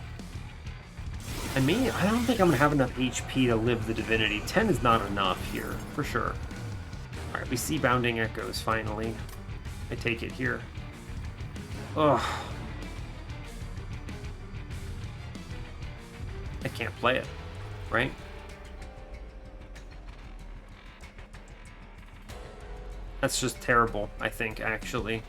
I don't think I'm going to have enough HP to live the Divinity. 10 is not enough here, for sure. Alright, we see Bounding Echoes, finally. I take it here. Ugh. I can't play it, right? That's just terrible, I think, actually.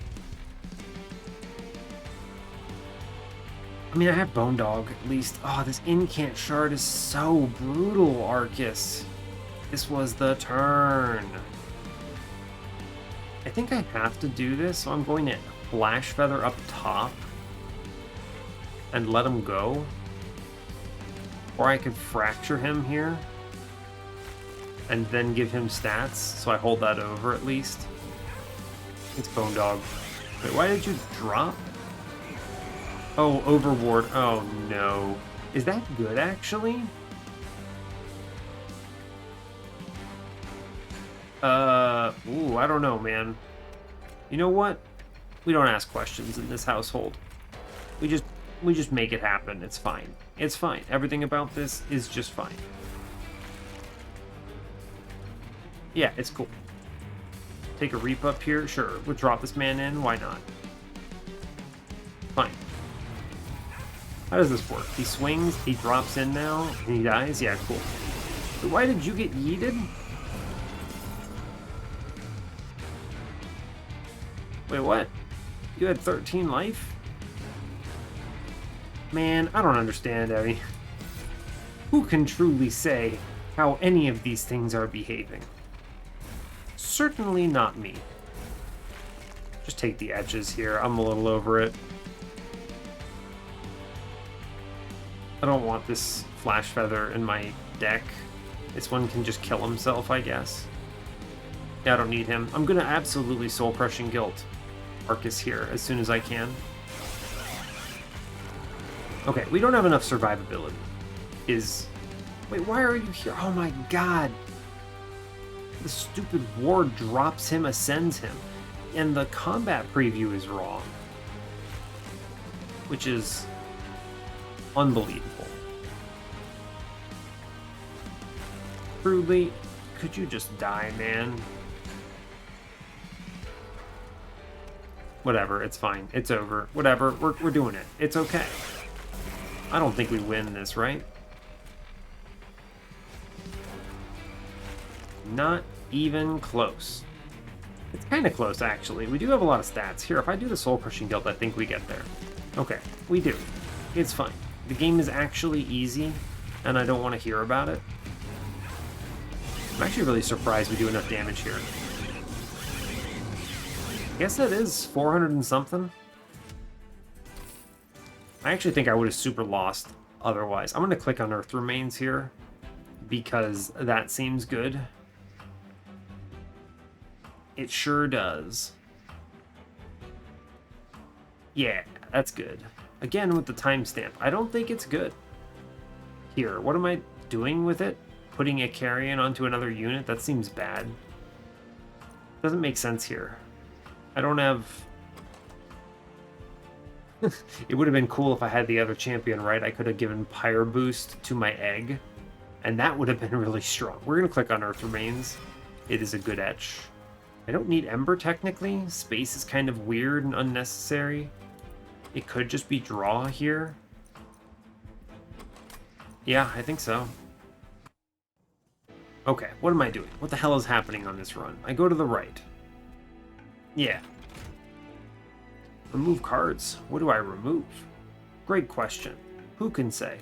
I mean, I have Bone Dog, at least. Oh, this Incant Shard is so brutal, Arcus. This was the turn. I think I have to do this, so I'm going to Flash Feather up top and let him go. Or I could Fracture him here and then give him stats, so I hold that over at least. It's Bone Dog. Wait, why did you drop? Oh, Overward. Oh no. Is that good, actually? Ooh, I don't know, man. You know what? We don't ask questions in this household. We just make it happen. It's fine. It's fine. Everything about this is just fine. Yeah, it's cool. Take a Reap up here? Sure. We'll drop this man in. Why not? Fine. How does this work? He swings, he drops in now, and he dies? Yeah, cool. But why did you get yeeted? Wait, what? You had 13 life? Man, I don't understand, Abby. Who can truly say how any of these things are behaving? Certainly not me. Just take the Etches here. I'm a little over it. I don't want this Flash Feather in my deck. This one can just kill himself, I guess. Yeah, I don't need him. I'm gonna absolutely Soul Crushing Guilt Arcus here as soon as I can. Okay, we don't have enough survivability. Wait, why are you here? Oh my god! The stupid ward drops him, ascends him. And the combat preview is wrong. Which is unbelievable. Truly, could you just die, man? Whatever, it's fine. It's over. Whatever, we're doing it. It's okay. I don't think we win this, right? Not even close. It's kind of close, actually. We do have a lot of stats. Here, if I do the Soul Crushing Guild, I think we get there. Okay, we do. It's fine. The game is actually easy, and I don't want to hear about it. I'm actually really surprised we do enough damage here. I guess that is 400 and something. I actually think I would have super lost otherwise. I'm going to click on Earth Remains here because that seems good. It sure does. Yeah, that's good. Again, with the timestamp, I don't think it's good. Here, what am I doing with it? Putting a Echowright onto another unit? That seems bad. Doesn't make sense here. I don't have... It would have been cool if I had the other champion, right? I could have given Pyre Boost to my egg, and that would have been really strong. We're going to click on Earth Remains. It is a good etch. I don't need Ember, technically. Space is kind of weird and unnecessary. It could just be draw here. Yeah, I think so. Okay, what am I doing? What the hell is happening on this run? I go to the right. Yeah. Remove cards. What do I remove? Great question. Who can say?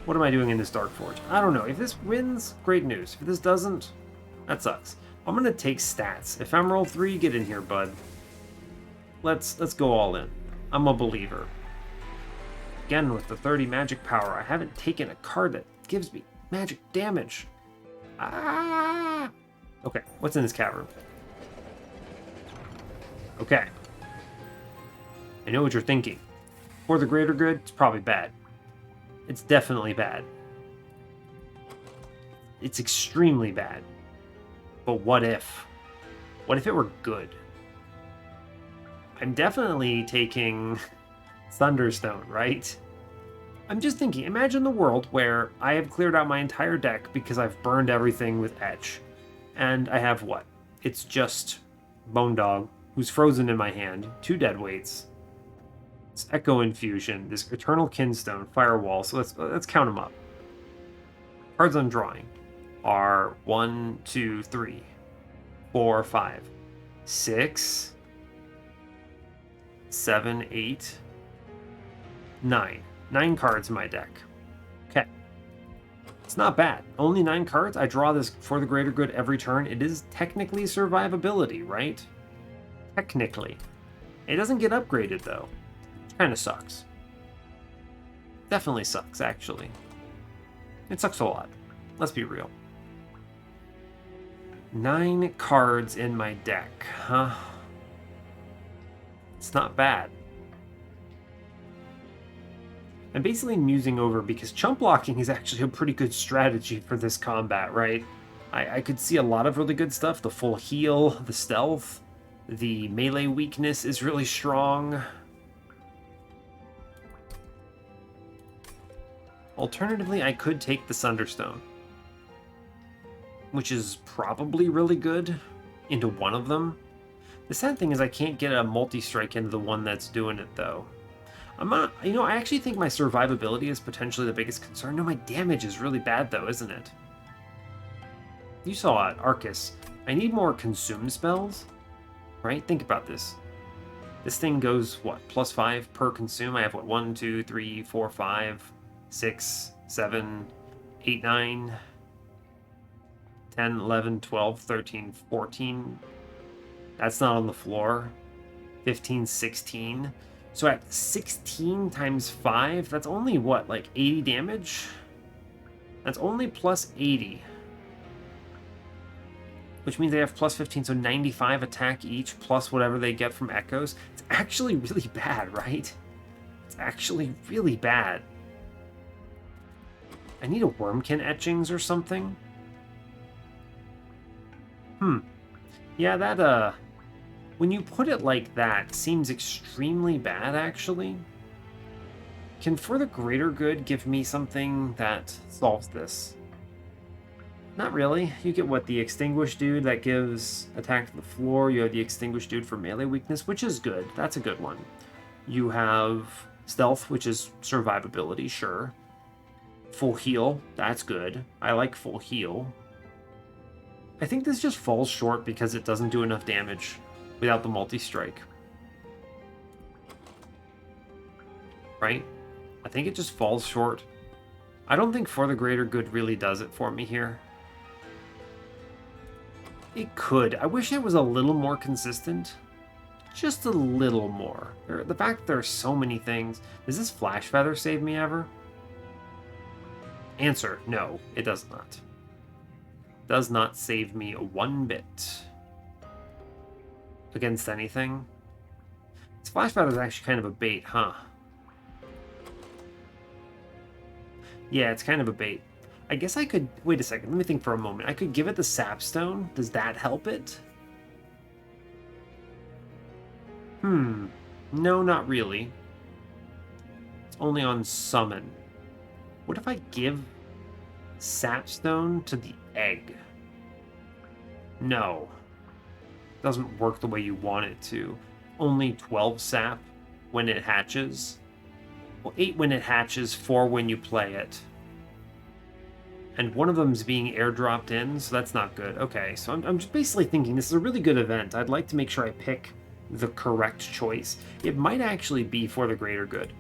What am I doing in this Dark Forge? I don't know. If this wins, great news. If this doesn't, that sucks. I'm gonna take stats. Ephemeral 3, get in here, bud. Let's go all in. I'm a believer. Again, with the 30 magic power, I haven't taken a card that gives me magic damage. Ah! Okay, what's in this cavern? Okay. I know what you're thinking. For the greater good, it's probably bad. It's definitely bad. It's extremely bad. But what if? What if it were good? I'm definitely taking Thunderstone, right? I'm just thinking, imagine the world where I have cleared out my entire deck because I've burned everything with Etch. And I have what? It's just Bone Dog, who's frozen in my hand, 2 deadweights. It's Echo Infusion, this Eternal Kinstone, Firewall, so let's count them up. Cards I'm drawing are 1, 2, 3, 4, 5, 6, 7, 8, 9. 9 cards in my deck. Okay. It's not bad. Only 9 cards. I draw this for the greater good every turn. It is technically survivability, right? Technically. It doesn't get upgraded, though. Which kind of sucks. Definitely sucks, actually. It sucks a lot. Let's be real. 9 cards in my deck, huh? It's not bad. I'm basically musing over because chump blocking is actually a pretty good strategy for this combat, right? I could see a lot of really good stuff. The full heal, the stealth, the melee weakness is really strong. Alternatively, I could take the Sunderstone, which is probably really good, into one of them. The sad thing is I can't get a multi-strike into the one that's doing it, though. I'm not, I actually think my survivability is potentially the biggest concern. No, my damage is really bad, though, isn't it? You saw it, Arcus. I need more consume spells, right? Think about this. This thing goes, what, +5 per consume? I have, what, 1, 2, 3, 4, 5, 6, 7, 8, 9, 10, 11, 12, 13, 14. That's not on the floor. 15, 16. So at 16 times 5, that's only what, like 80 damage? That's only plus 80. Which means they have plus 15, so 95 attack each, plus whatever they get from echoes. It's actually really bad, right? It's actually really bad. I need a Wurmkin etchings or something. Yeah, that, when you put it like that, seems extremely bad, actually. Can For the Greater Good give me something that solves this? Not really. You get what? The Extinguished dude that gives attack to the floor. You have the Extinguished dude for melee weakness, which is good. That's a good one. You have Stealth, which is survivability, sure. Full heal, that's good. I like full heal. I think this just falls short because it doesn't do enough damage without the multi-strike. Right? I think it just falls short. I don't think For the Greater Good really does it for me here. It could. I wish it was a little more consistent. Just a little more. The fact that there are so many things. Does this Flash Feather save me ever? Answer, no, it does not. Does not save me one bit. Against anything. This Flash Feather is actually kind of a bait, huh? Yeah, it's kind of a bait. I guess I could... Wait a second, let me think for a moment. I could give it the Sapstone. Does that help it? No, not really. It's only on summon. What if I give Sapstone to the egg? No. Doesn't work the way you want it to. Only 12 sap when it hatches. Well, 8 when it hatches, 4 when you play it. And one of them's being airdropped in, so that's not good. Okay, so I'm just basically thinking this is a really good event. I'd like to make sure I pick the correct choice. It might actually be For the Greater Good.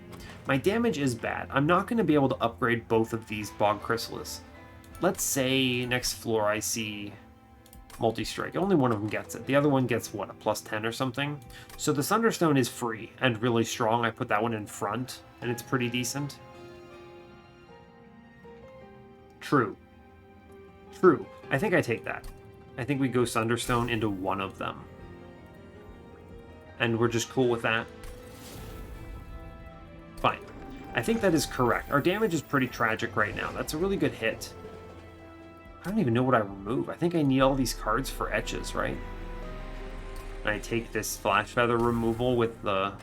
My damage is bad. I'm not going to be able to upgrade both of these Bog Chrysalis. Let's say next floor I see Multi-Strike. Only one of them gets it. The other one gets, what, a +10 or something? So the Sunderstone is free and really strong. I put that one in front, and it's pretty decent. True. True. I think I take that. I think we go Sunderstone into one of them. And we're just cool with that. Fine. I think that is correct. Our damage is pretty tragic right now. That's a really good hit. I don't even know what I remove. I think I need all these cards for etches, right? And I take this Flash Feather removal with the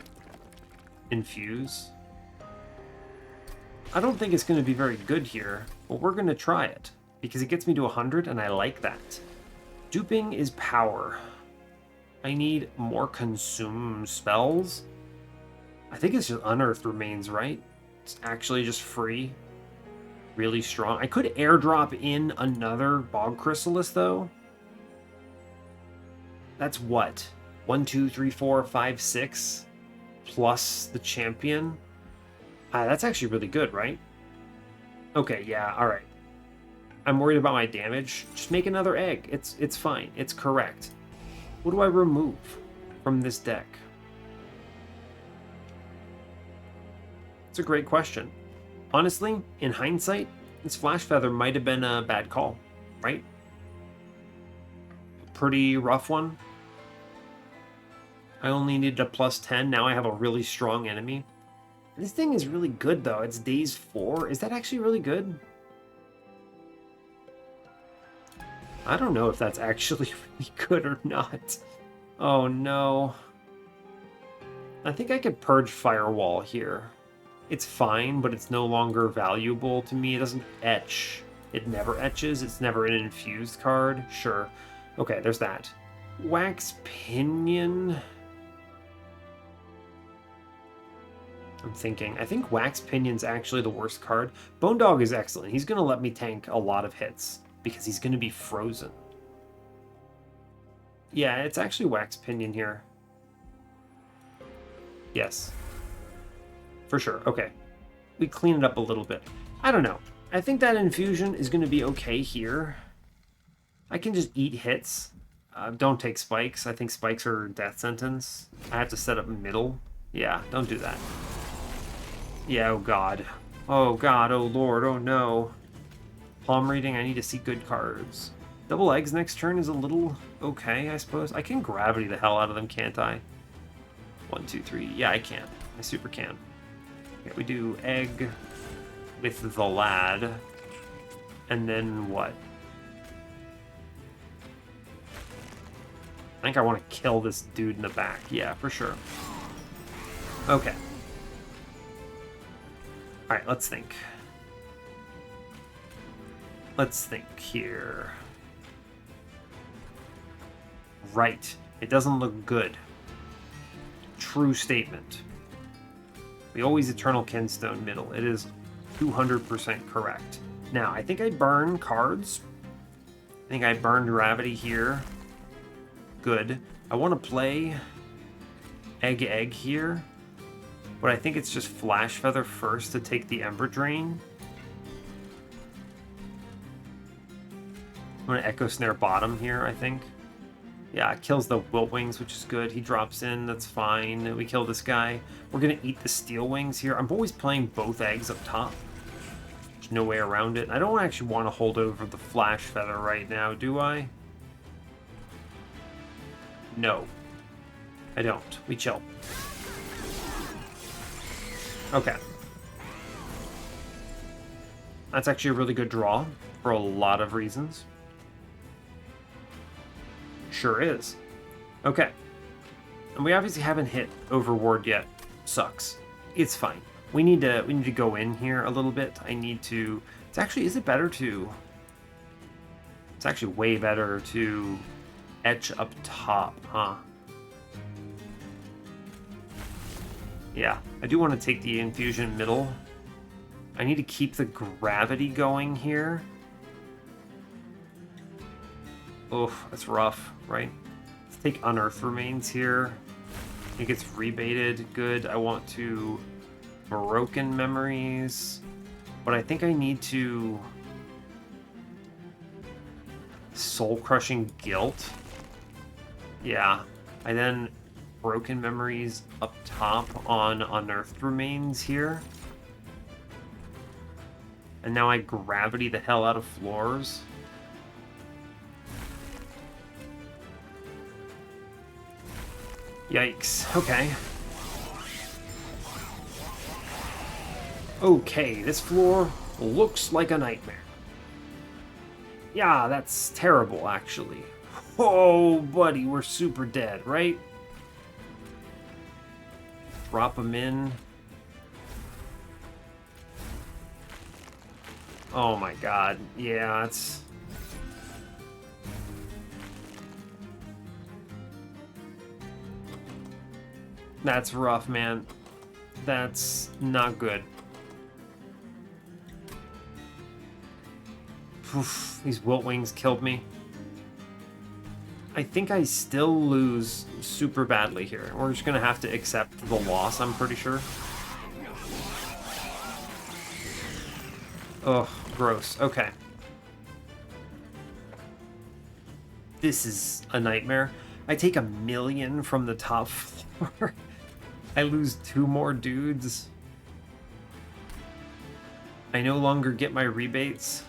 Infuse. I don't think it's going to be very good here, but we're going to try it. Because it gets me to 100, and I like that. Duping is power. I need more consume spells. I think it's just Unearthed Remains, right? It's actually just free. Really strong. I could airdrop in another Bog Chrysalis, though. That's what? 1, 2, 3, 4, 5, 6 plus the champion. That's actually really good, right? Okay, yeah, alright. I'm worried about my damage. Just make another egg. It's fine. It's correct. What do I remove from this deck? It's a great question. Honestly, in hindsight, this Flash Feather might have been a bad call, right? Pretty rough one. I only needed a +10. Now I have a really strong enemy. This thing is really good, though. It's days 4. Is that actually really good? I don't know if that's actually really good or not. Oh, no. I think I could Purge Firewall here. It's fine, but it's no longer valuable to me. It doesn't etch. It never etches. It's never an infused card. Sure. Okay, there's that. Wax Pinion. I'm thinking. I think Wax Pinion's actually the worst card. Bone Dog is excellent. He's going to let me tank a lot of hits because he's going to be frozen. Yeah, it's actually Wax Pinion here. Yes. For sure. Okay. We clean it up a little bit. I don't know. I think that infusion is going to be okay here. I can just eat hits. Don't take spikes. I think spikes are death sentence. I have to set up middle. Yeah, don't do that. Yeah, oh god. Oh god, oh lord, oh no. Palm reading, I need to see good cards. Double eggs next turn is a little okay, I suppose. I can gravity the hell out of them, can't I? 1, 2, 3. Yeah, I can. I super can. Okay, we do egg with the lad. And then what? I think I want to kill this dude in the back. Yeah, for sure. Okay. Alright, let's think. Let's think here. Right. It doesn't look good. True statement. We always Eternal Kinstone middle. It is 200% correct. Now, I think I burn cards. I think I burned Gravity here. Good. I want to play Egg here. But I think it's just Flash Feather first to take the Ember Drain. I'm going to Echo Snare bottom here, I think. Yeah, it kills the Wilt Wings, which is good. He drops in, that's fine. We kill this guy. We're going to eat the Steel Wings here. I'm always playing both eggs up top. There's no way around it. I don't actually want to hold over the Flash Feather right now, do I? No. I don't. We chill. Okay. That's actually a really good draw for a lot of reasons. Sure is. Okay. And we obviously haven't hit Overward yet. Sucks. It's fine. We need to go in here a little bit. I need to... It's actually... Is it better to... It's actually way better to etch up top, huh? Yeah. I do want to take the infusion middle. I need to keep the gravity going here. Oof, that's rough, right? Let's take Unearth Remains here. It gets rebated. Good. I want to Broken Memories. But I think I need to Soul Crushing Guilt. Yeah. I then Broken Memories up top on Unearthed Remains here. And now I Gravity the hell out of floors. Yikes. Okay. Okay, this floor looks like a nightmare. Yeah, that's terrible, actually. Oh, buddy, we're super dead, right? Drop them in. Oh my god. Yeah, it's... That's rough, man. That's not good. Oof, these Wilt Wings killed me. I think I still lose super badly here. We're just gonna have to accept the loss, I'm pretty sure. Ugh, gross. Okay. This is a nightmare. I take 1,000,000 from the top floor. I lose 2 more dudes. I no longer get my rebates.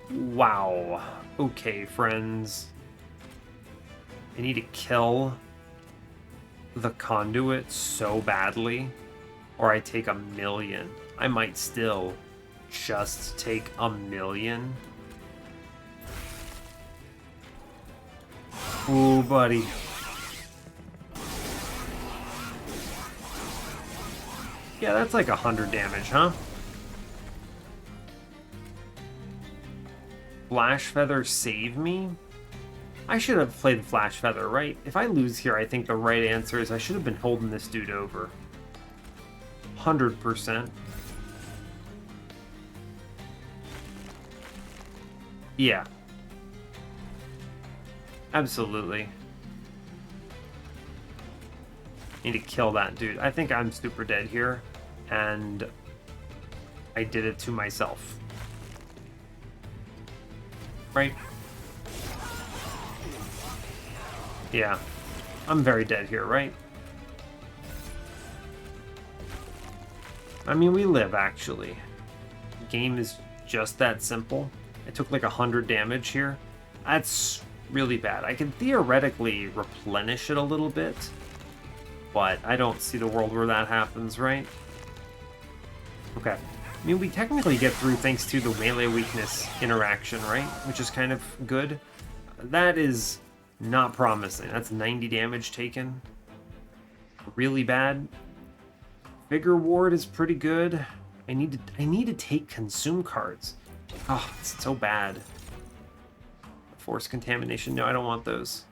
Wow. Okay, friends. I need to kill the conduit so badly, or I take 1,000,000. I might still just take 1,000,000. Ooh, buddy. Yeah, that's like 100 damage, huh? Flash Feather save me? I should have played Flash Feather, right? If I lose here, I think the right answer is I should have been holding this dude over. 100%. Yeah. Absolutely. Need to kill that dude. I think I'm super dead here, and I did it to myself. Right? Yeah. I'm very dead here, right? I mean, we live, actually. The game is just that simple. I took like 100 damage here. That's really bad. I can theoretically replenish it a little bit, but I don't see the world where that happens, right? Okay. I mean, we technically get through thanks to the melee weakness interaction, right? Which is kind of good. That is not promising. That's 90 damage taken. Really bad. Vigor Ward is pretty good. I need to take consume cards. Oh, it's so bad. Force contamination. No, I don't want those.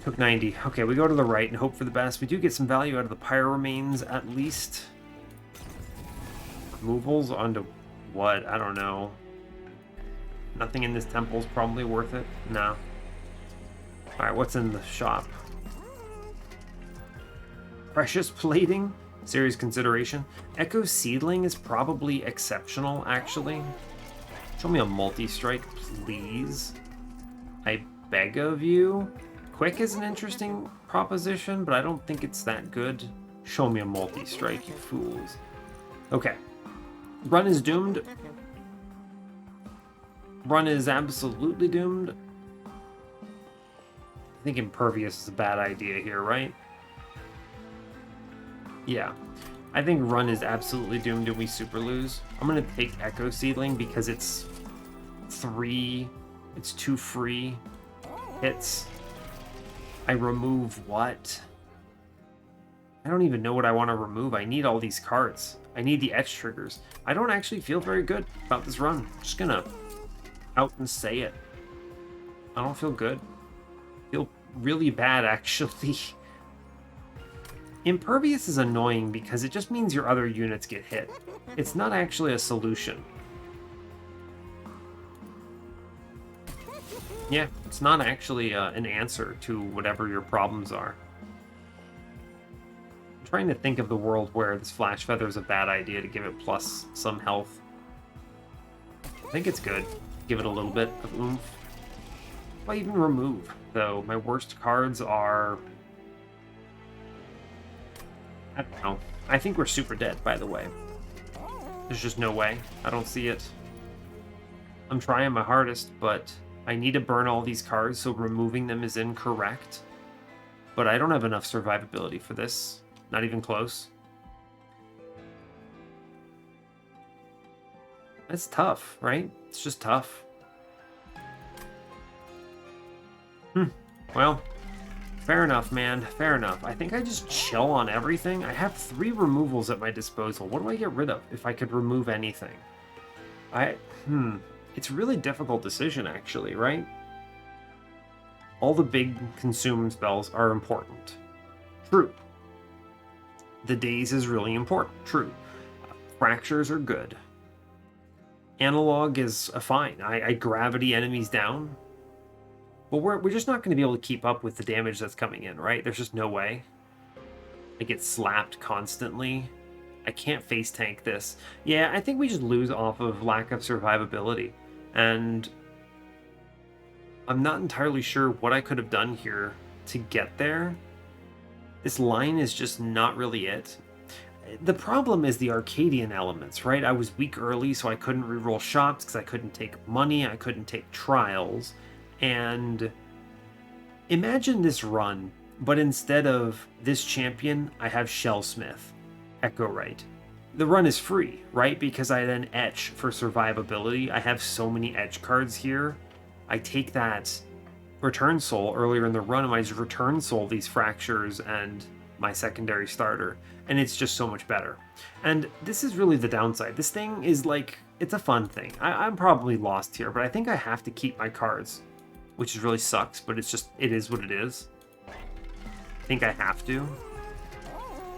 Took 90. Okay, we go to the right and hope for the best. We do get some value out of the pyro remains, at least. Removals onto what? I don't know. Nothing in this temple is probably worth it. No. Alright, what's in the shop? Precious plating? Serious consideration. Echo Seedling is probably exceptional, actually. Show me a multi-strike, please. I beg of you. Quick is an interesting proposition, but I don't think it's that good. Show me a multi-strike, you fools. Okay. Run is doomed. Run is absolutely doomed. I think Impervious is a bad idea here, right? Yeah. I think Run is absolutely doomed and we super lose. I'm going to take Echo Seedling because it's 3. It's 2 free hits. I remove what? I don't even know what I want to remove. I need all these cards. I need the Etch triggers. I don't actually feel very good about this run. I'm just going to out and say it. I don't feel good. I feel really bad, actually. Impervious is annoying because it just means your other units get hit. It's not actually a solution. Yeah, it's not actually an answer to whatever your problems are. I'm trying to think of the world where this Flash Feather is a bad idea to give it plus some health. I think it's good. Give it a little bit of oomph. Why even remove, though? My worst cards are... I don't know. I think we're super dead, by the way. There's just no way. I don't see it. I'm trying my hardest, but I need to burn all these cards, so removing them is incorrect. But I don't have enough survivability for this. Not even close. That's tough, right? It's just tough. Well, fair enough, man. Fair enough. I think I just chill on everything. I have 3 removals at my disposal. What do I get rid of if I could remove anything? It's a really difficult decision, actually, right? All the big consume spells are important. True. The Daze is really important. True. Fractures are good. Analog is fine. I gravity enemies down. But we're just not going to be able to keep up with the damage that's coming in, right? There's just no way. I get slapped constantly. I can't face tank this. Yeah, I think we just lose off of lack of survivability. And I'm not entirely sure what I could have done here to get there. This line is just not really it. The problem is the Arcadian elements, right? I was weak early, so I couldn't reroll shots because I couldn't take money, I couldn't take trials. And imagine this run, but instead of this champion, I have Shellsmith, Echowright. The run is free, right? Because I then etch for survivability. I have so many etch cards here. I take that Return Soul earlier in the run, and I just Return Soul these Fractures and my secondary starter, and it's just so much better. And this is really the downside. This thing is like, it's a fun thing. I'm probably lost here, but I think I have to keep my cards, which really sucks, but it's just, it is what it is. I think I have to.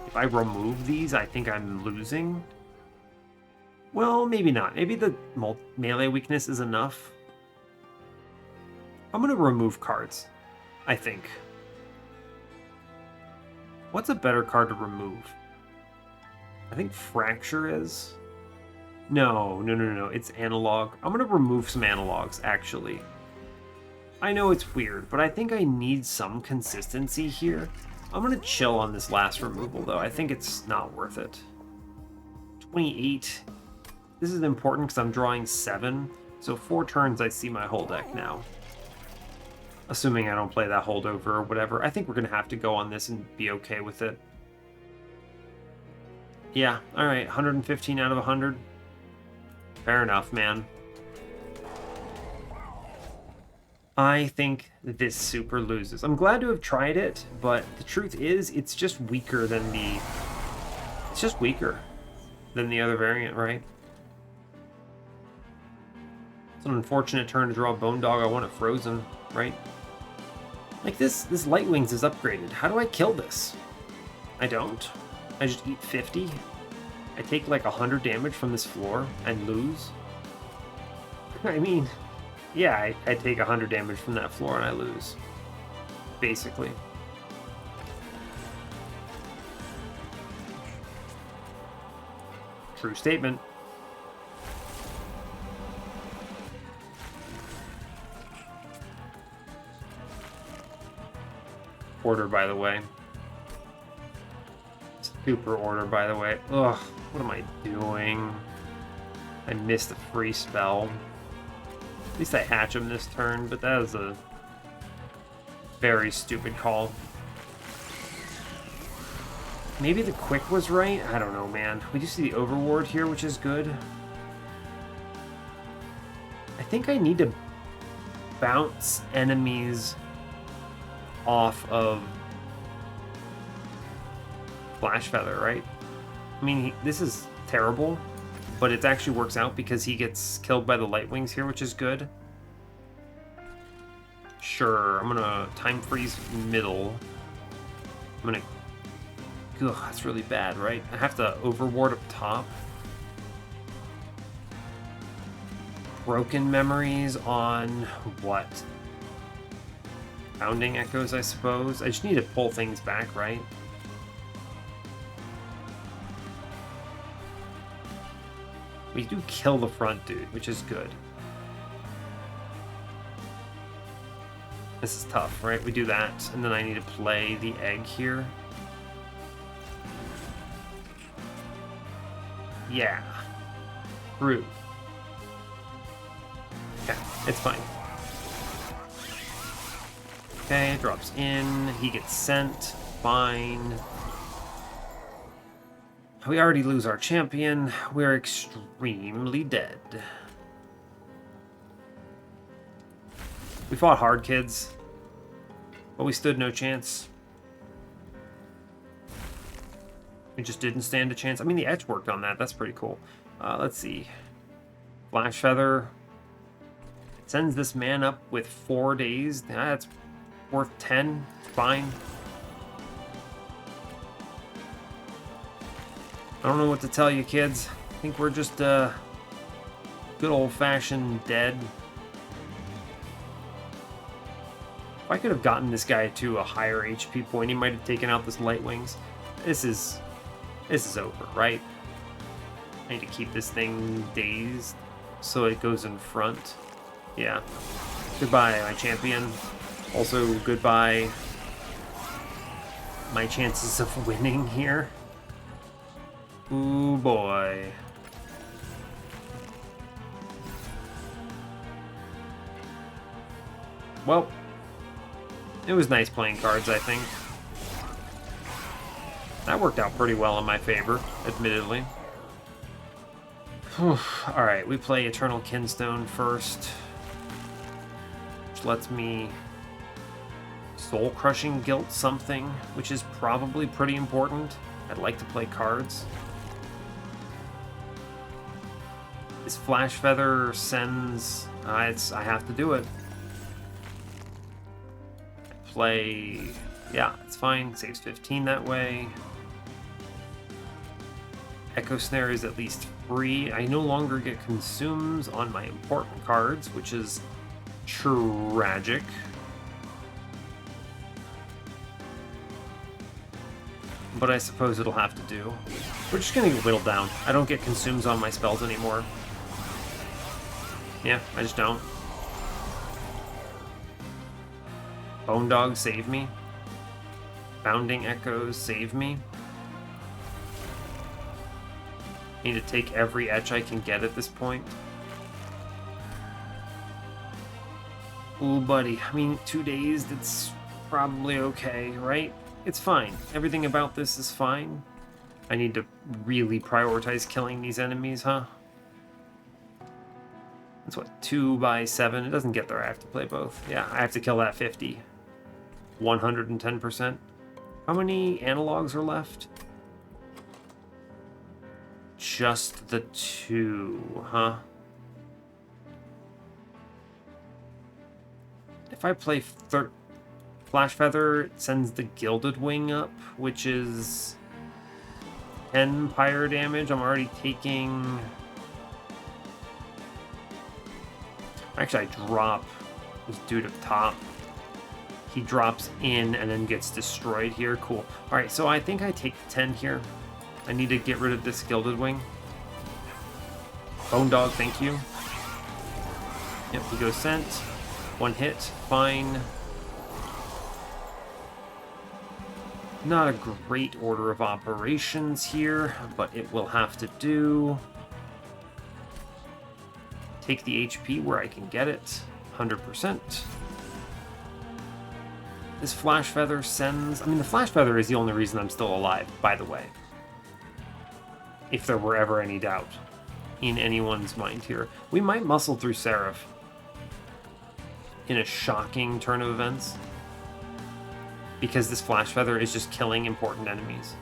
If I remove these, I think I'm losing. Well, maybe not. Maybe the melee weakness is enough. I'm going to remove cards, I think. What's a better card to remove? I think Fracture is. No. It's analog. I'm going to remove some analogs, actually. I know it's weird, but I think I need some consistency here. I'm going to chill on this last removal, though. I think it's not worth it. 28. This is important because I'm drawing 7. So 4 turns, I see my whole deck now. Assuming I don't play that holdover or whatever. I think we're going to have to go on this and be okay with it. Yeah, alright. 115 out of 100. Fair enough, man. I think this super loses. I'm glad to have tried it, but the truth is, it's just weaker than the It's just weaker than the other variant, right? It's an unfortunate turn to draw a Bone Dog. I want it frozen, right? Like this Light Wings is upgraded. How do I kill this? I don't. I just eat 50. I take like 100 damage from this floor and lose. I mean, yeah, I take 100 damage from that floor and I lose. Basically. True statement. Order, by the way. Super order, by the way. Ugh, what am I doing? I missed a free spell. At least I hatch him this turn, but that was a very stupid call. Maybe the quick was right? I don't know, man. We do see the overward here, which is good. I think I need to bounce enemies off of Flash Feather, right? I mean, this is terrible, but it actually works out because he gets killed by the Light Wings here, which is good. Sure, I'm gonna time freeze middle. I'm gonna... Ugh, that's really bad, right? I have to overward up top. Broken memories on what? Founding Echoes, I suppose. I just need to pull things back, right? We do kill the front dude, which is good. This is tough, right? We do that, and then I need to play the egg here. Yeah. Rude. Okay, it's fine. Okay, drops in. He gets sent. Fine. We already lose our champion. We're extremely dead. We fought hard, kids. But we stood no chance. We just didn't stand a chance. I mean, the Etch worked on that. That's pretty cool. Let's see. Flash Feather. Sends this man up with 4 days. That's worth 10. Fine. I don't know what to tell you, kids. I think we're just good old-fashioned dead. If I could have gotten this guy to a higher HP point, he might have taken out this Light Wings. This is over, right? I need to keep this thing dazed so it goes in front. Yeah. Goodbye, my champion. Also, goodbye my chances of winning here. Ooh, boy. Well, it was nice playing cards, I think. That worked out pretty well in my favor, admittedly. Alright, we play Eternal Kinstone first. Which lets me Soul Crushing Guilt something, which is probably pretty important. I'd like to play cards. This Flash Feather sends... I have to do it. I play... Yeah, it's fine. Saves 15 that way. Echo Snare is at least free. I no longer get consumes on my important cards, which is tragic. But I suppose it'll have to do. We're just gonna get whittled down. I don't get consumes on my spells anymore. Yeah, I just don't. Bone Dog, save me. Founding Echoes, save me. Need to take every Etch I can get at this point. Ooh, buddy. I mean, 2 days, that's probably okay, right? It's fine. Everything about this is fine. I need to really prioritize killing these enemies, huh? That's what, 2 by 7? It doesn't get there. I have to play both. Yeah, I have to kill that 50. 110%. How many analogs are left? just the 2, huh? If I play Flash Feather, it sends the Gilded Wing up, which is 10 pyre damage. I'm already taking... Actually, I drop this dude up top. He drops in and then gets destroyed here. Cool. Alright, so I think I take the 10 here. I need to get rid of this Gilded Wing. Bone Dog, thank you. Yep, he goes sent. 1 hit, fine. Not a great order of operations here, but it will have to do. Take the HP where I can get it. 100%. This Flash Feather sends... I mean, the Flash Feather is the only reason I'm still alive, by the way. If there were ever any doubt in anyone's mind here. We might muscle through Seraph in a shocking turn of events, because this Flash Feather is just killing important enemies.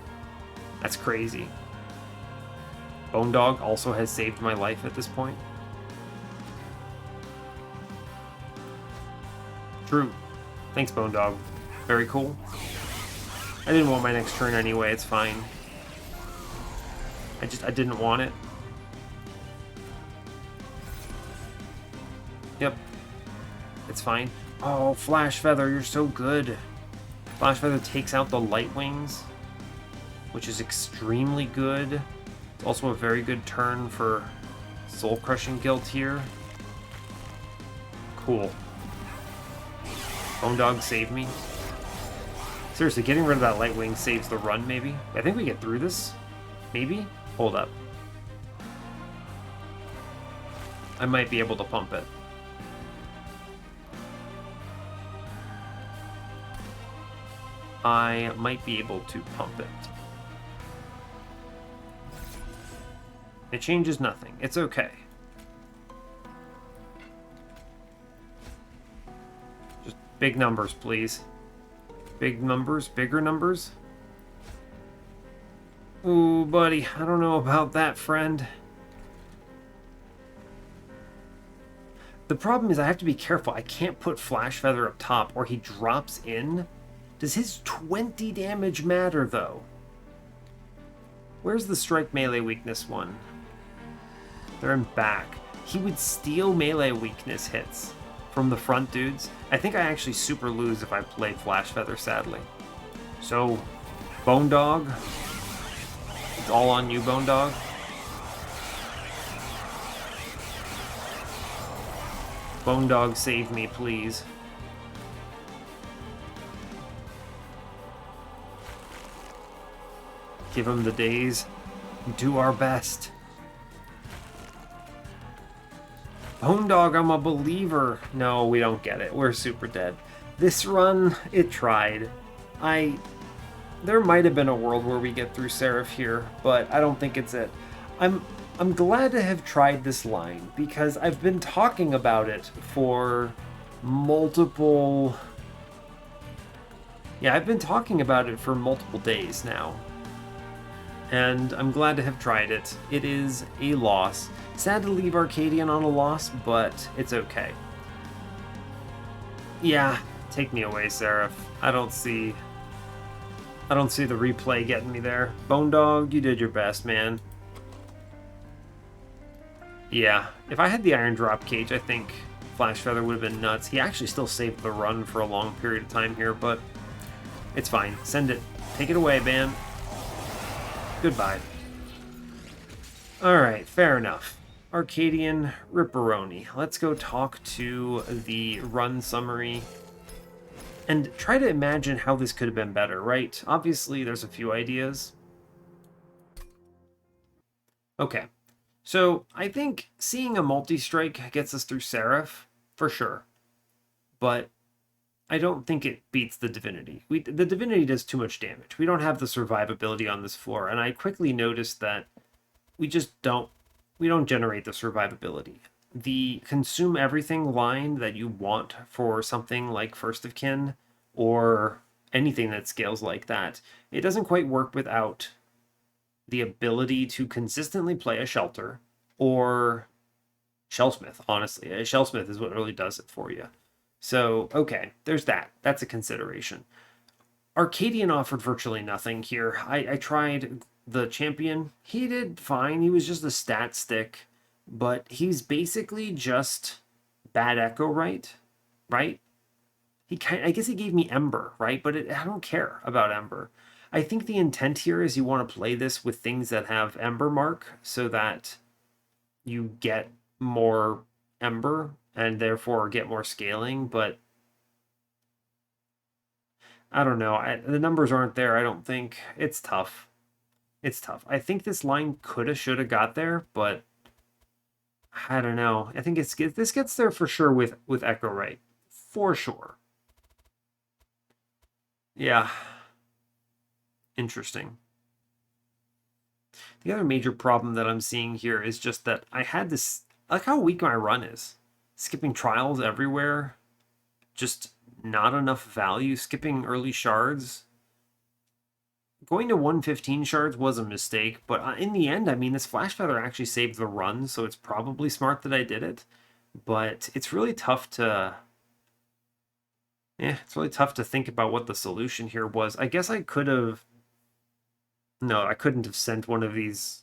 That's crazy. Bone Dog also has saved my life at this point. True. Thanks, Bone Dog. Very cool. I didn't want my next turn anyway, it's fine. I didn't want it. Yep. It's fine. Oh, Flash Feather, you're so good. Flash Feather takes out the Light Wings, which is extremely good. It's also a very good turn for Soul Crushing Guilt here. Cool. Bone Dog, save me. Seriously, getting rid of that Light Wing saves the run, maybe? I think we get through this. Maybe? Hold up. I might be able to pump it. I might be able to pump it. It changes nothing. It's okay. Just big numbers, please. Big numbers, bigger numbers. Ooh, buddy, I don't know about that, friend. The problem is I have to be careful. I can't put Flash Feather up top or he drops in. Does his 20 damage matter, though? Where's the strike melee weakness one? They're in back. He would steal melee weakness hits from the front dudes. I think I actually super lose if I play Flash Feather, sadly. So, Bone Dog. It's all on you, Bone Dog. Bone Dog, save me, please. Give him the days. Do our best. Bone Dog, I'm a believer. No, we don't get it. We're super dead. This run, it tried. There might have been a world where we get through Seraph here, but I don't think it's it. I'm glad to have tried this line, because I've been talking about it for multiple... Yeah, I've been talking about it for multiple days now. And I'm glad to have tried it. It is a loss. Sad to leave Arcadian on a loss, but it's okay. Yeah, take me away, Seraph. I don't see the replay getting me there. Bone Dog, you did your best, man. Yeah, if I had the Iron Drop Cage, I think Flash Feather would have been nuts. He actually still saved the run for a long period of time here, but it's fine. Send it. Take it away, man. Goodbye. Alright, fair enough. Arcadian Ripperoni. Let's go talk to the run summary and try to imagine how this could have been better, right? Obviously, there's a few ideas. Okay, so I think seeing a multi-strike gets us through Seraph, for sure. But I don't think it beats the Divinity. The Divinity does too much damage. We don't have the survivability on this floor, and I quickly noticed that we don't generate the survivability. The consume everything line that you want for something like First of Kin or anything that scales like that, it doesn't quite work without the ability to consistently play a Shelter or Shellsmith, honestly. A Shellsmith is what really does it for you. So, okay, there's that. That's a consideration. Arcadian offered virtually nothing here. I tried the champion. He did fine. He was just a stat stick, but he's basically just bad Echowright, right? I guess he gave me Ember, right? But I don't care about Ember. I think the intent here is you want to play this with things that have Ember mark so that you get more Ember and therefore get more scaling, but I don't know. The numbers aren't there, I don't think. It's tough. It's tough. I think this line coulda, shoulda got there, but I don't know. I think this gets there for sure with Echowright. For sure. Yeah. Interesting. The other major problem that I'm seeing here is just that I had this... I like how weak my run is. Skipping trials everywhere. Just not enough value. Skipping early shards. Going to 115 shards was a mistake, but in the end, I mean, this Flash Feather actually saved the run, so it's probably smart that I did it. But it's really tough to... Yeah, it's really tough to think about what the solution here was. I guess I could have... No, I couldn't have sent one of these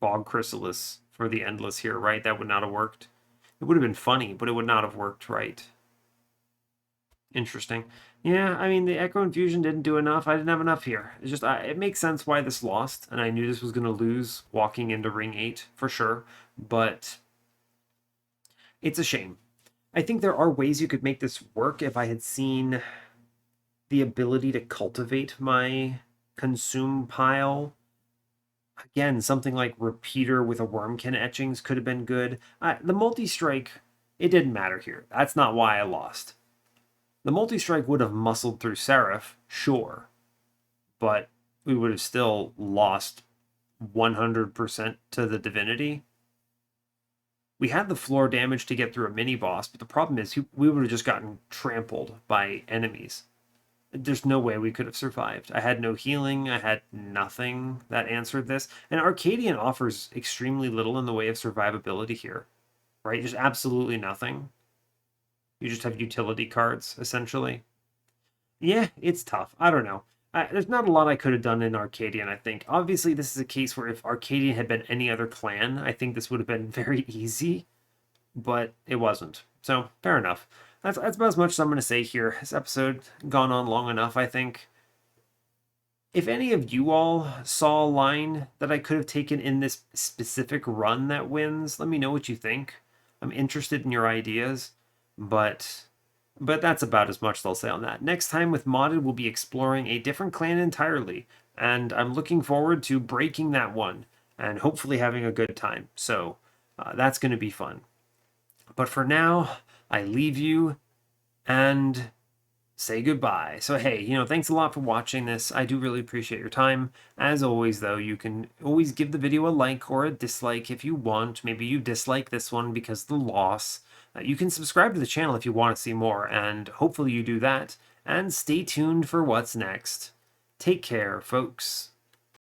Bog Chrysalis for the Endless here, right? That would not have worked. It would have been funny, but it would not have worked, right? Interesting. Yeah, I mean, the Echo Infusion didn't do enough. I didn't have enough here. It's just, it makes sense why this lost, and I knew this was going to lose walking into Ring 8, for sure, but it's a shame. I think there are ways you could make this work if I had seen the ability to cultivate my consume pile. Again, something like Repeater with a Wurmkin etchings could have been good. The multi-strike, it didn't matter here. That's not why I lost. The multi-strike would have muscled through Seraph, sure, but we would have still lost 100% to the Divinity. We had the floor damage to get through a mini-boss, but the problem is we would have just gotten trampled by enemies. There's no way we could have survived. I had no healing. I had nothing that answered this. And Arcadian offers extremely little in the way of survivability here, right? Just absolutely nothing. You just have utility cards, essentially. Yeah, it's tough. I don't know. There's not a lot I could have done in Arcadian, I think. Obviously, this is a case where if Arcadian had been any other clan, I think this would have been very easy, but it wasn't. So, fair enough. That's about as much as I'm going to say here. This episode gone on long enough, I think. If any of you all saw a line that I could have taken in this specific run that wins, let me know what you think. I'm interested in your ideas, but that's about as much as I'll say on that. Next time with Modded, we'll be exploring a different clan entirely, and I'm looking forward to breaking that one and hopefully having a good time. So that's going to be fun. But for now, I leave you and say goodbye. So hey, thanks a lot for watching this. I do really appreciate your time. As always, though, you can always give the video a like or a dislike if you want. Maybe you dislike this one because of the loss. You can subscribe to the channel if you want to see more, and hopefully you do that. And stay tuned for what's next. Take care, folks.